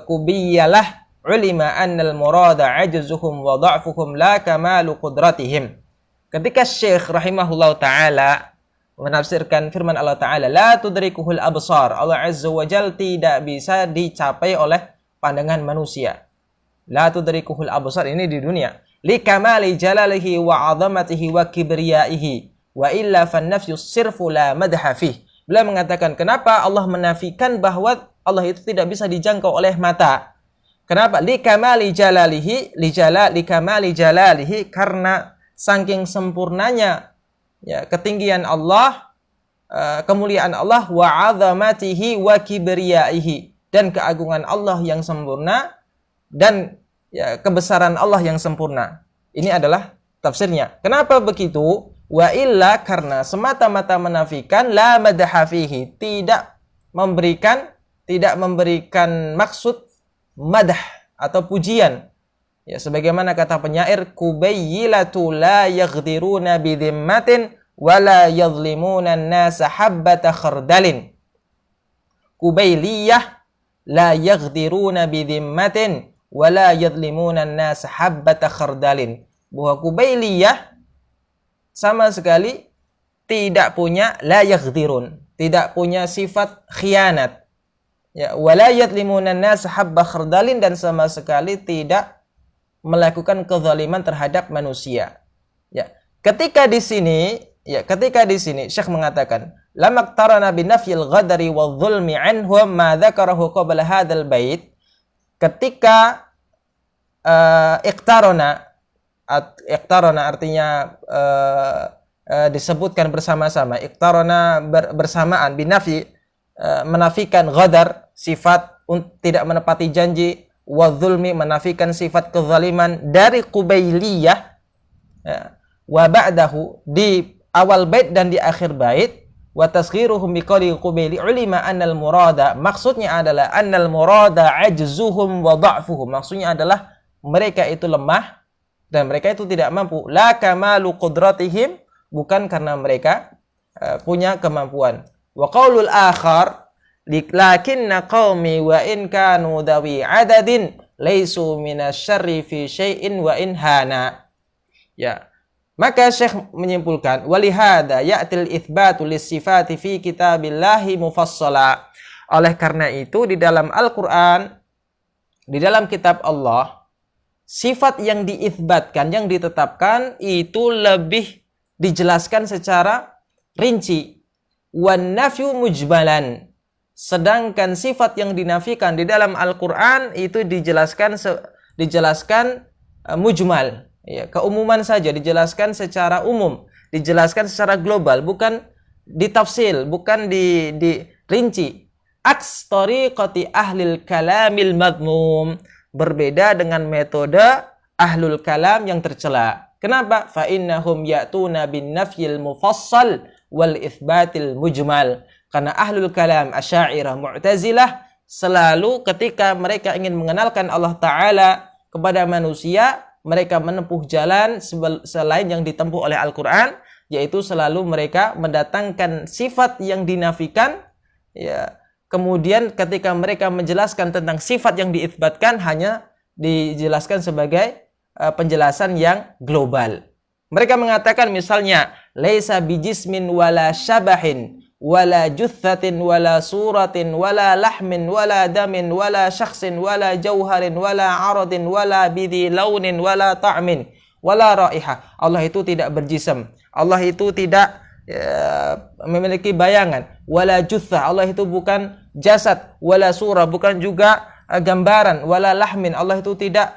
A: kubiyalah ulima annal murada ajzuhum wa dha'fuhum la kamalu qudratihim. Ketika Syekh rahimahullah taala menafsirkan firman Allah taala, la tudrikuhul absar, Allah Azza wa Jalla tidak bisa dicapai oleh pandangan manusia. La tudrikuhul absar, ini di dunia. Li kamali jalalihi wa 'azamatihi wa kibriyaihi wa illa fan nafyu sirfu la madha fih. Beliau mengatakan, kenapa Allah menafikan bahwa Allah itu tidak bisa dijangkau oleh mata? Kenapa? Li kamali jalalihi, li kamali jalalihi, karena saking sempurnanya, ya, ketinggian Allah, kemuliaan Allah, wa 'azamatihi wa kibriyaihi, dan keagungan Allah yang sempurna, dan ya, kebesaran Allah yang sempurna. Ini adalah tafsirnya. Kenapa begitu? Wa illa, karena semata-mata menafikan, la madha fihi, tidak memberikan maksud madah atau pujian. Ya, sebagaimana kata penyair, kubayyilatu la yaghdiruna bidhimmatin wa la yadhlimuna an-nasa habbata khardalin. Kubayliyah la yaghdiruna bidhimmatin wala yadlimuna an-nas habbata khardalin. Bahwa Kubailiyah sama sekali tidak punya la yaghdirun, tidak punya sifat khianat. Ya, wala yadlimuna an-nas habba khardalin, dan sama sekali tidak melakukan kezaliman terhadap manusia. Ya, ketika di sini Syekh mengatakan, lamma qtarana bi nafyil ghadari wadh-dhulmi anhum ma dzakarahu qabla hadzal bait. Ketika iqtarona artinya disebutkan bersama-sama, iqtarona bersamaan, binafi menafikan ghadar, sifat tidak menepati janji, wadzulmi menafikan sifat kezaliman dari Kubailiyah, ya, wa ba'dahu di awal bait dan di akhir bait, wa tasghiruhum biqali Qubaili ulima annal murada, maksudnya adalah annal murada ajzuhum wa dha'fuhum, maksudnya adalah mereka itu lemah dan mereka itu tidak mampu, la kamalu qudratihim, bukan karena mereka punya kemampuan. Wa qaulul akhar lakinna qaumi wa in kanu dawi adadin laisu minasyarri fi syai'in wa in hana. Ya, maka Syekh menyimpulkan, walihada ya'til itsbatu lis-sifati fi kitabillahi mufassala. Oleh karena itu di dalam Al-Qur'an, di dalam kitab Allah, sifat yang diitsbatkan, yang ditetapkan itu lebih dijelaskan secara rinci. Wan nafyu mujmalan. Sedangkan sifat yang dinafikan di dalam Al-Qur'an itu dijelaskan mujmal. Ya, keumuman saja, dijelaskan secara umum, dijelaskan secara global, bukan ditafsil, bukan dirinci. Aks tariqati ahlil kalamil madmum, berbeda dengan metode ahlul kalam yang tercela. Kenapa? Fa innahum ya'tuna bin nafyil mufassal wal itsbatil mujmal. Karena ahlul kalam Asy'ariyah, Mu'tazilah selalu ketika mereka ingin mengenalkan Allah Ta'ala kepada manusia, mereka menempuh jalan selain yang ditempuh oleh Al-Quran, yaitu selalu mereka mendatangkan sifat yang dinafikan, ya. Kemudian ketika mereka menjelaskan tentang sifat yang diitsbatkan, hanya dijelaskan sebagai penjelasan yang global. Mereka mengatakan misalnya, laisa bijismin wala syabahin wala juthatin wala suratin wala lahmin wala damin wala syakhsin wala jauharin wala aradin wala bidhi launin wala ta'min wala raihah. Allah itu tidak berjism, Allah itu tidak memiliki bayangan, wala juthah, Allah itu bukan jasad, wala surah, bukan juga gambaran, wala lahmin, Allah itu tidak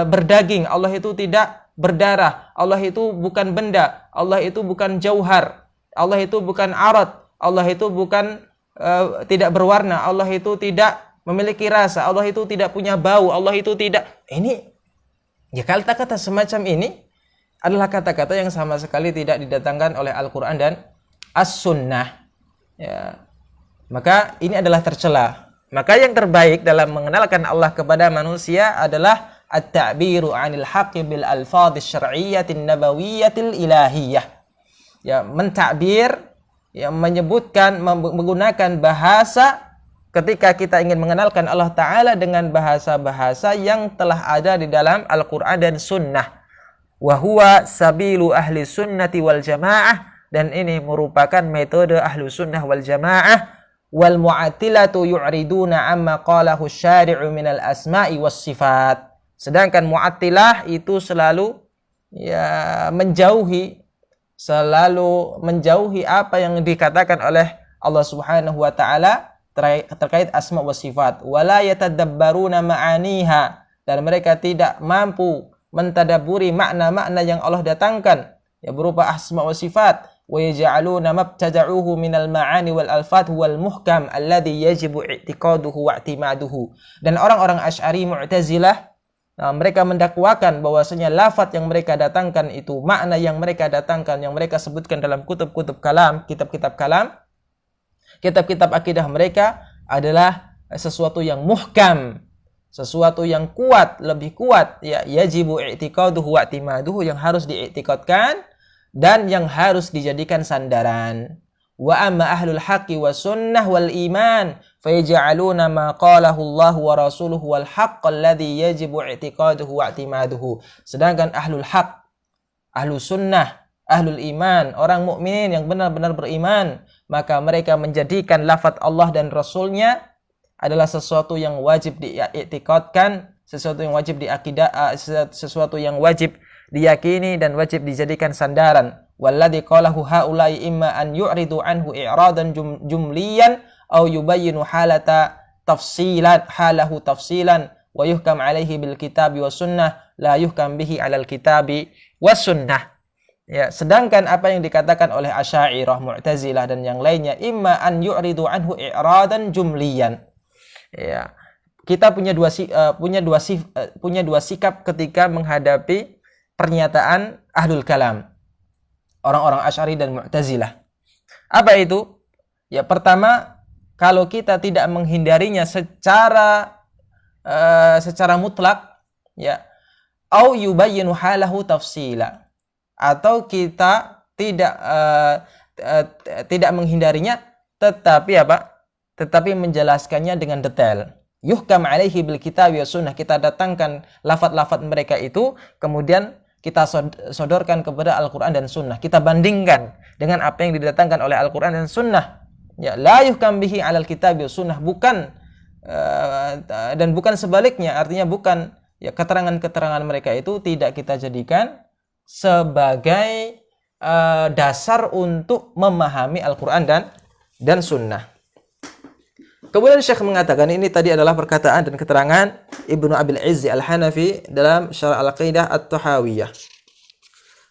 A: berdaging, Allah itu tidak berdarah, Allah itu bukan benda, Allah itu bukan jauhar, Allah itu bukan arad, Allah itu bukan tidak berwarna, Allah itu tidak memiliki rasa, Allah itu tidak punya bau, Allah itu tidak. Ini ya, kata-kata semacam ini adalah kata-kata yang sama sekali tidak didatangkan oleh Al-Quran dan As-Sunnah. Ya. Maka ini adalah tercela. Maka yang terbaik dalam mengenalkan Allah kepada manusia adalah at-ta'biru 'anil haqqi bil alfadhish syar'iyyatin nabawiyyatil ilahiyah. Ya, mentakbir, ya, menyebutkan, menggunakan bahasa ketika kita ingin mengenalkan Allah Ta'ala dengan bahasa-bahasa yang telah ada di dalam Al-Quran dan Sunnah. Wa huwa sabilu ahli sunnati wal jamaah, dan ini merupakan metode ahlu sunnah wal jamaah. Wal mu'attilatu yu'riduna amma qalahu syari'u minal asma'i was sifat. Sedangkan mu'attilah itu selalu menjauhi apa yang dikatakan oleh Allah Subhanahu wa taala terkait asma wa sifat. Wala yatadabbaruna ma'aniha, dan mereka tidak mampu mentadabburi makna-makna yang Allah datangkan, ya, berupa asma wa sifat. Wa yaj'aluna mabtada'uhu minal ma'ani wal alfat wal muhkam alladhi yajibu i'tiqaduhu wa i'timaduhu. Dan orang-orang Asy'ari Mu'tazilah, mereka mendakwakan bahwasanya lafaz yang mereka datangkan itu, makna yang mereka datangkan, yang mereka sebutkan dalam kitab-kitab kalam, kitab-kitab akidah mereka adalah sesuatu yang muhkam, sesuatu yang kuat, lebih kuat, ya, yajibu i'tiqaduhu wa i'timaduhu, yang harus diiktikadkan dan yang harus dijadikan sandaran. Wa amma ahlul haqqi wa sunnah wal iman fayaj'aluna ma qalahu Allah wa rasuluhu wal haqq alladhi yajibu i'tiqaduhu wa i'timaduhu. Sedangkan ahlul haqq, ahlus sunnah, ahlul iman, orang mukminin yang benar-benar beriman, maka mereka menjadikan lafaz Allah dan Rasulnya adalah sesuatu yang wajib diiktikadkan, sesuatu yang wajib diakidah, sesuatu yang wajib diyakini dan wajib dijadikan sandaran. Walladzi qalahu haula'i imma an yu'ridu anhu i'radan jumliyan aw yubayyinu halahu tafsilan wa yuhkam alaihi bil kitabi was sunnah la yuhkam bihi 'alal kitabi was sunnah. Ya, sedangkan apa yang dikatakan oleh Asy'ariyah, Mu'tazilah dan yang lainnya, imma an yu'ridu anhu i'radan jumliyan. Ya, kita punya dua sikap ketika menghadapi pernyataan ahlul kalam, orang-orang Asy'ari dan Mu'tazilah. Apa itu? Ya, pertama, kalau kita tidak menghindarinya secara mutlak, ya, au yubayyinu halahu tafsila, atau kita tidak menghindarinya, tetapi menjelaskannya dengan detail. Yuhkam alaihi bil kitabi was sunnah, kita datangkan lafaz-lafaz mereka itu, kemudian kita sodorkan kepada Al-Quran dan Sunnah. Kita bandingkan dengan apa yang didatangkan oleh Al-Quran dan Sunnah. Ya, la yuhkam bihi 'alal kitabi was sunnah, bukan dan bukan sebaliknya. Artinya bukan, ya, keterangan-keterangan mereka itu tidak kita jadikan sebagai dasar untuk memahami Al-Quran dan Sunnah. Kemudian Syekh mengatakan, ini tadi adalah perkataan dan keterangan Ibnu Abil Izzi Al-Hanafi dalam Syarah Al-Aqidah At-Tahawiyah.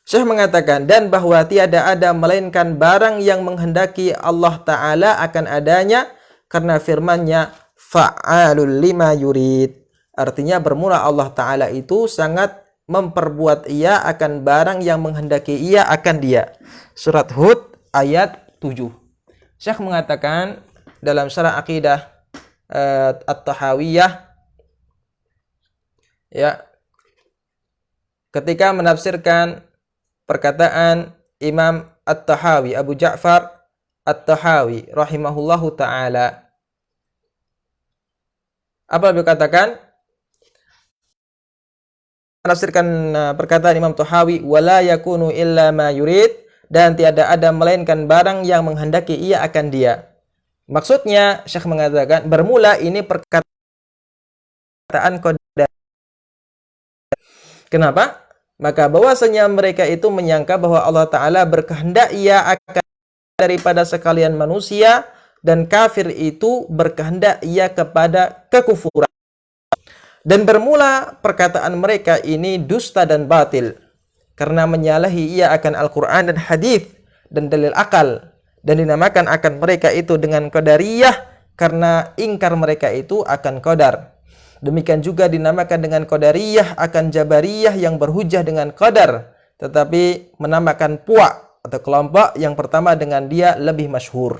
A: Syekh mengatakan, dan bahwa tiada ada melainkan barang yang menghendaki Allah Ta'ala akan adanya, karena firman-Nya fa'alul lima yurid. Artinya bermula Allah Ta'ala itu sangat memperbuat ia akan barang yang menghendaki ia akan dia. Surat Hud ayat 7. Syekh mengatakan dalam Syarah Aqidah At-Tahawiyah, ya, ketika menafsirkan perkataan Imam At-Tahawi, Abu Ja'far At-Tahawi rahimahullahu ta'ala, apa beliau katakan? Menafsirkan perkataan Imam Tahawi, wala yakunu illa ma yurid, dan tiada ada melainkan barang yang menghendaki ia akan dia. Maksudnya Syekh mengatakan, bermula ini perkataan qadar. Kenapa? Maka bahwasanya mereka itu menyangka bahwa Allah Ta'ala berkehendak ia akan daripada sekalian manusia dan kafir itu berkehendak ia kepada kekufuran. Dan bermula perkataan mereka ini dusta dan batil, karena menyalahi ia akan Al-Quran dan hadis dan dalil akal, dan dinamakan akan mereka itu dengan qadariyah karena ingkar mereka itu akan qadar. Demikian juga dinamakan dengan qadariyah akan jabariyah yang berhujah dengan qadar, tetapi menamakan puak atau kelompok yang pertama dengan dia lebih masyhur.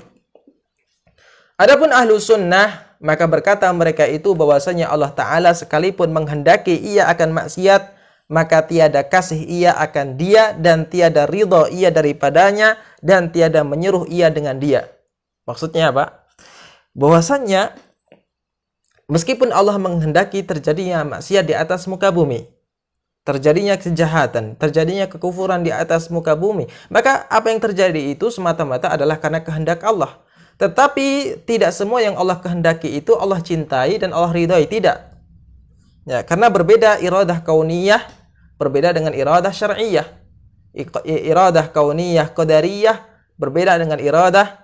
A: Adapun ahlu sunnah, maka berkata mereka itu bahwasanya Allah Ta'ala sekalipun menghendaki ia akan maksiat, maka tiada kasih ia akan dia, dan tiada ridho ia daripadanya, dan tiada menyuruh ia dengan dia. Maksudnya apa? Bahwasanya meskipun Allah menghendaki terjadinya maksiat di atas muka bumi, terjadinya kejahatan, terjadinya kekufuran di atas muka bumi, maka apa yang terjadi itu semata-mata adalah karena kehendak Allah. Tetapi tidak semua yang Allah kehendaki itu Allah cintai dan Allah ridhai, tidak. Ya, karena berbeda iradah kauniyah, berbeda dengan iradah syar'iyah. Iradah kauniyah qadariyah berbeda dengan iradah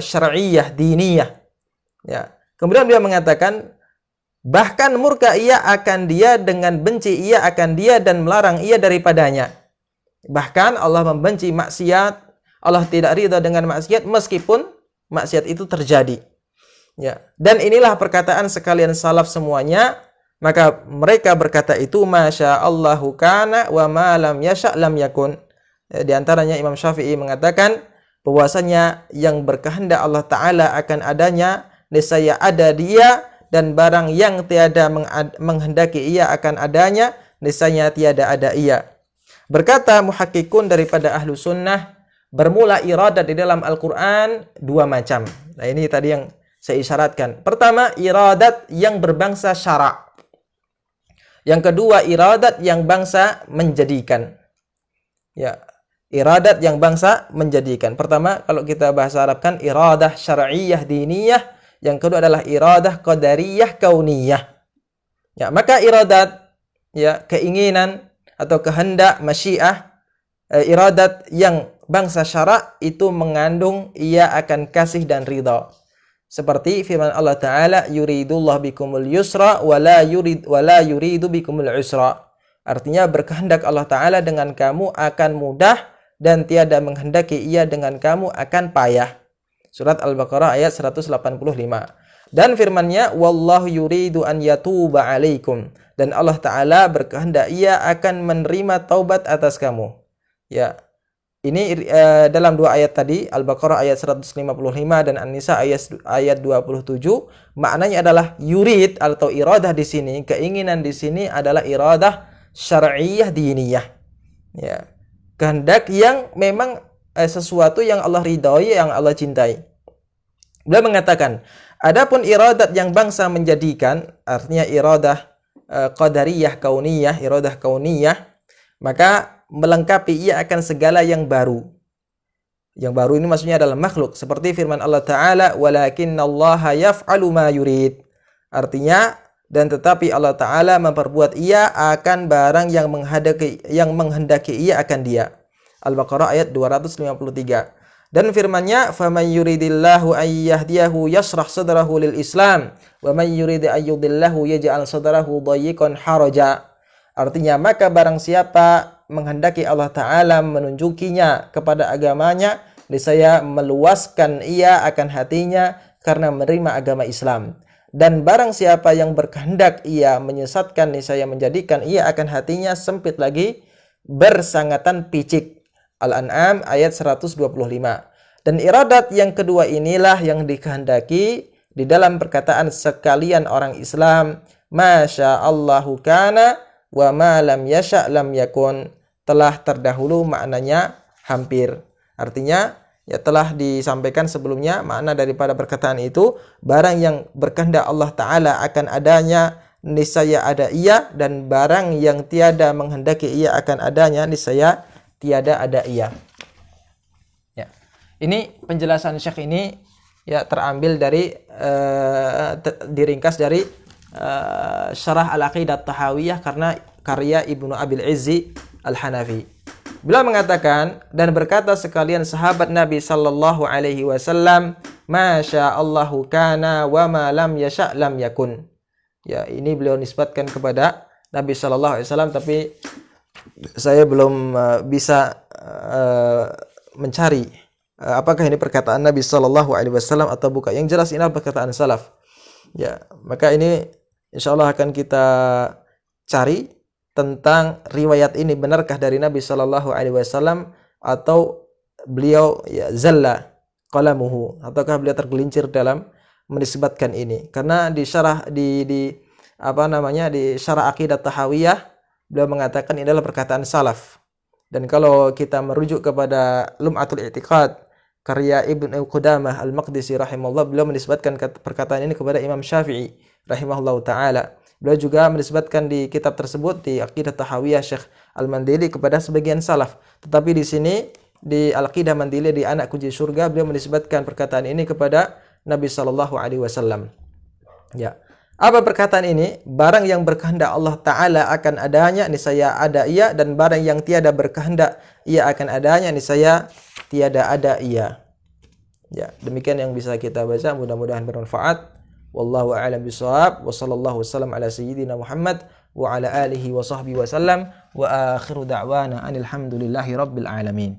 A: syar'iyah diniyah. Ya. Kemudian dia mengatakan bahkan murka ia akan dia, dengan benci ia akan dia dan melarang ia daripadanya. Bahkan Allah membenci maksiat, Allah tidak ridha dengan maksiat meskipun maksiat itu terjadi. Ya. Dan inilah perkataan sekalian salaf semuanya. Maka mereka berkata itu masya Allahu kana wa ma lam yasha lam yakun. Di antaranya Imam Syafi'i mengatakan bahwasanya yang berkehendak Allah Ta'ala akan adanya, niscaya ada dia, dan barang yang tiada menghendaki ia akan adanya, niscaya tiada ada ia. Berkata muhakkikun daripada ahlu sunnah, bermula iradat di dalam Al-Quran dua macam. Nah, ini tadi yang saya isyaratkan. Pertama, iradat yang berbangsa syara'. Yang kedua, iradat yang bangsa menjadikan. Ya, iradat yang bangsa menjadikan. Pertama, kalau kita bahasa Arabkan, iradah syar'iyyah diniyah. Yang kedua adalah iradah qadariyah kauniyah. Ya, maka iradat, ya, keinginan atau kehendak masyiah, iradat yang bangsa syara' itu mengandung ia akan kasih dan ridha. Seperti firman Allah Ta'ala, yuridullah bikumul yusra wala yuridu bikumul usra. Artinya berkehendak Allah Ta'ala dengan kamu akan mudah, dan tiada menghendaki ia dengan kamu akan payah. Surat Al-Baqarah ayat 185. Dan firman-Nya, wallahu yuridu an yatuba alaikum. Dan Allah Ta'ala berkehendak ia akan menerima taubat atas kamu. Ya. Ini dalam dua ayat tadi, Al-Baqarah ayat 155 dan An-Nisa ayat 27, maknanya adalah yurid atau iradah di sini, keinginan di sini adalah iradah syar'iyyah diniyah. Ya. Kehendak yang memang sesuatu yang Allah ridhai, yang Allah cintai. Beliau mengatakan, adapun iradat yang bangsa menjadikan, artinya iradah qadariyah kauniyah, iradah kauniyah, maka melengkapi ia akan segala yang baru. Yang baru ini maksudnya adalah makhluk, seperti firman Allah Ta'ala, walakinnallaha yaf'alu ma yurid. Artinya, dan tetapi Allah Ta'ala memperbuat ia akan barang yang menghendaki ia akan dia. Al-Baqarah ayat 253. Dan firman-Nya, faman yuridillahu an yahdiyahu yashrah sadrahu lil Islam, wa man yurid an yudillahu yaj'al sadrahu dayyiqan haraja. Artinya, maka barang siapa menghendaki Allah Ta'ala menunjukinya kepada agamanya, niscaya meluaskan ia akan hatinya karena menerima agama Islam. Dan barang siapa yang berkehendak ia menyesatkan, niscaya menjadikan ia akan hatinya sempit lagi, bersangatan picik. Al-An'am ayat 125. Dan iradat yang kedua inilah yang dikehendaki di dalam perkataan sekalian orang Islam, masya Allahu kana wa ma lam yasha lam yakun. Telah terdahulu maknanya hampir. Artinya ya telah disampaikan sebelumnya makna daripada perkataan itu, barang yang berkehendak Allah Ta'ala akan adanya, niscaya ada ia, dan barang yang tiada menghendaki ia akan adanya, niscaya tiada ada ia. Ya. Ini penjelasan Syekh ini ya terambil dari diringkas dari Syarah Al-Aqidah Tahawiyah karena karya Ibnu Abil Izzi Al-Hanafi. Beliau mengatakan, dan berkata sekalian sahabat Nabi sallallahu alaihi wasallam, "Masya Allahu kana wa ma lam yasha' lam yakun." Ya, ini beliau nisbatkan kepada Nabi sallallahu alaihi wasallam, tapi saya belum bisa mencari apakah ini perkataan Nabi sallallahu alaihi wasallam atau bukan. Yang jelas ini adalah perkataan salaf. Ya, maka ini insyaallah akan kita cari tentang riwayat ini, benarkah dari Nabi sallallahu alaihi wasallam atau beliau ya zalla qalamuhu, ataukah beliau tergelincir dalam menisbatkan ini. Karena di syarah di syarah Aqidah Tahawiyah beliau mengatakan ini adalah perkataan salaf. Dan kalau kita merujuk kepada Lum'atul I'tiqad karya Ibnu Qudamah Al-Maqdisi rahimahullah, beliau menisbatkan perkataan ini kepada Imam Syafi'i rahimahullah taala. Beliau juga menisbatkan di kitab tersebut di Aqidah Tahawiyah Syekh Al-Mandili kepada sebagian salaf. Tetapi di sini di Al-Aqidah Mandili di Anak Kunci Surga beliau menisbatkan perkataan ini kepada Nabi sallallahu alaihi wasallam. Ya. Apa perkataan ini? Barang yang berkehendak Allah taala akan adanya, niscaya ada ia, dan barang yang tiada berkehendak ia akan adanya, niscaya tiada ada ia. Ya, demikian yang bisa kita baca, mudah-mudahan bermanfaat. Wallahu a'lam bishawab. Wa sallallahu wasallam ala sayyidina Muhammad wa ala alihi wa sahbihi wasallam. Wa akhiru da'wana anil hamdulillahi rabbil alamin.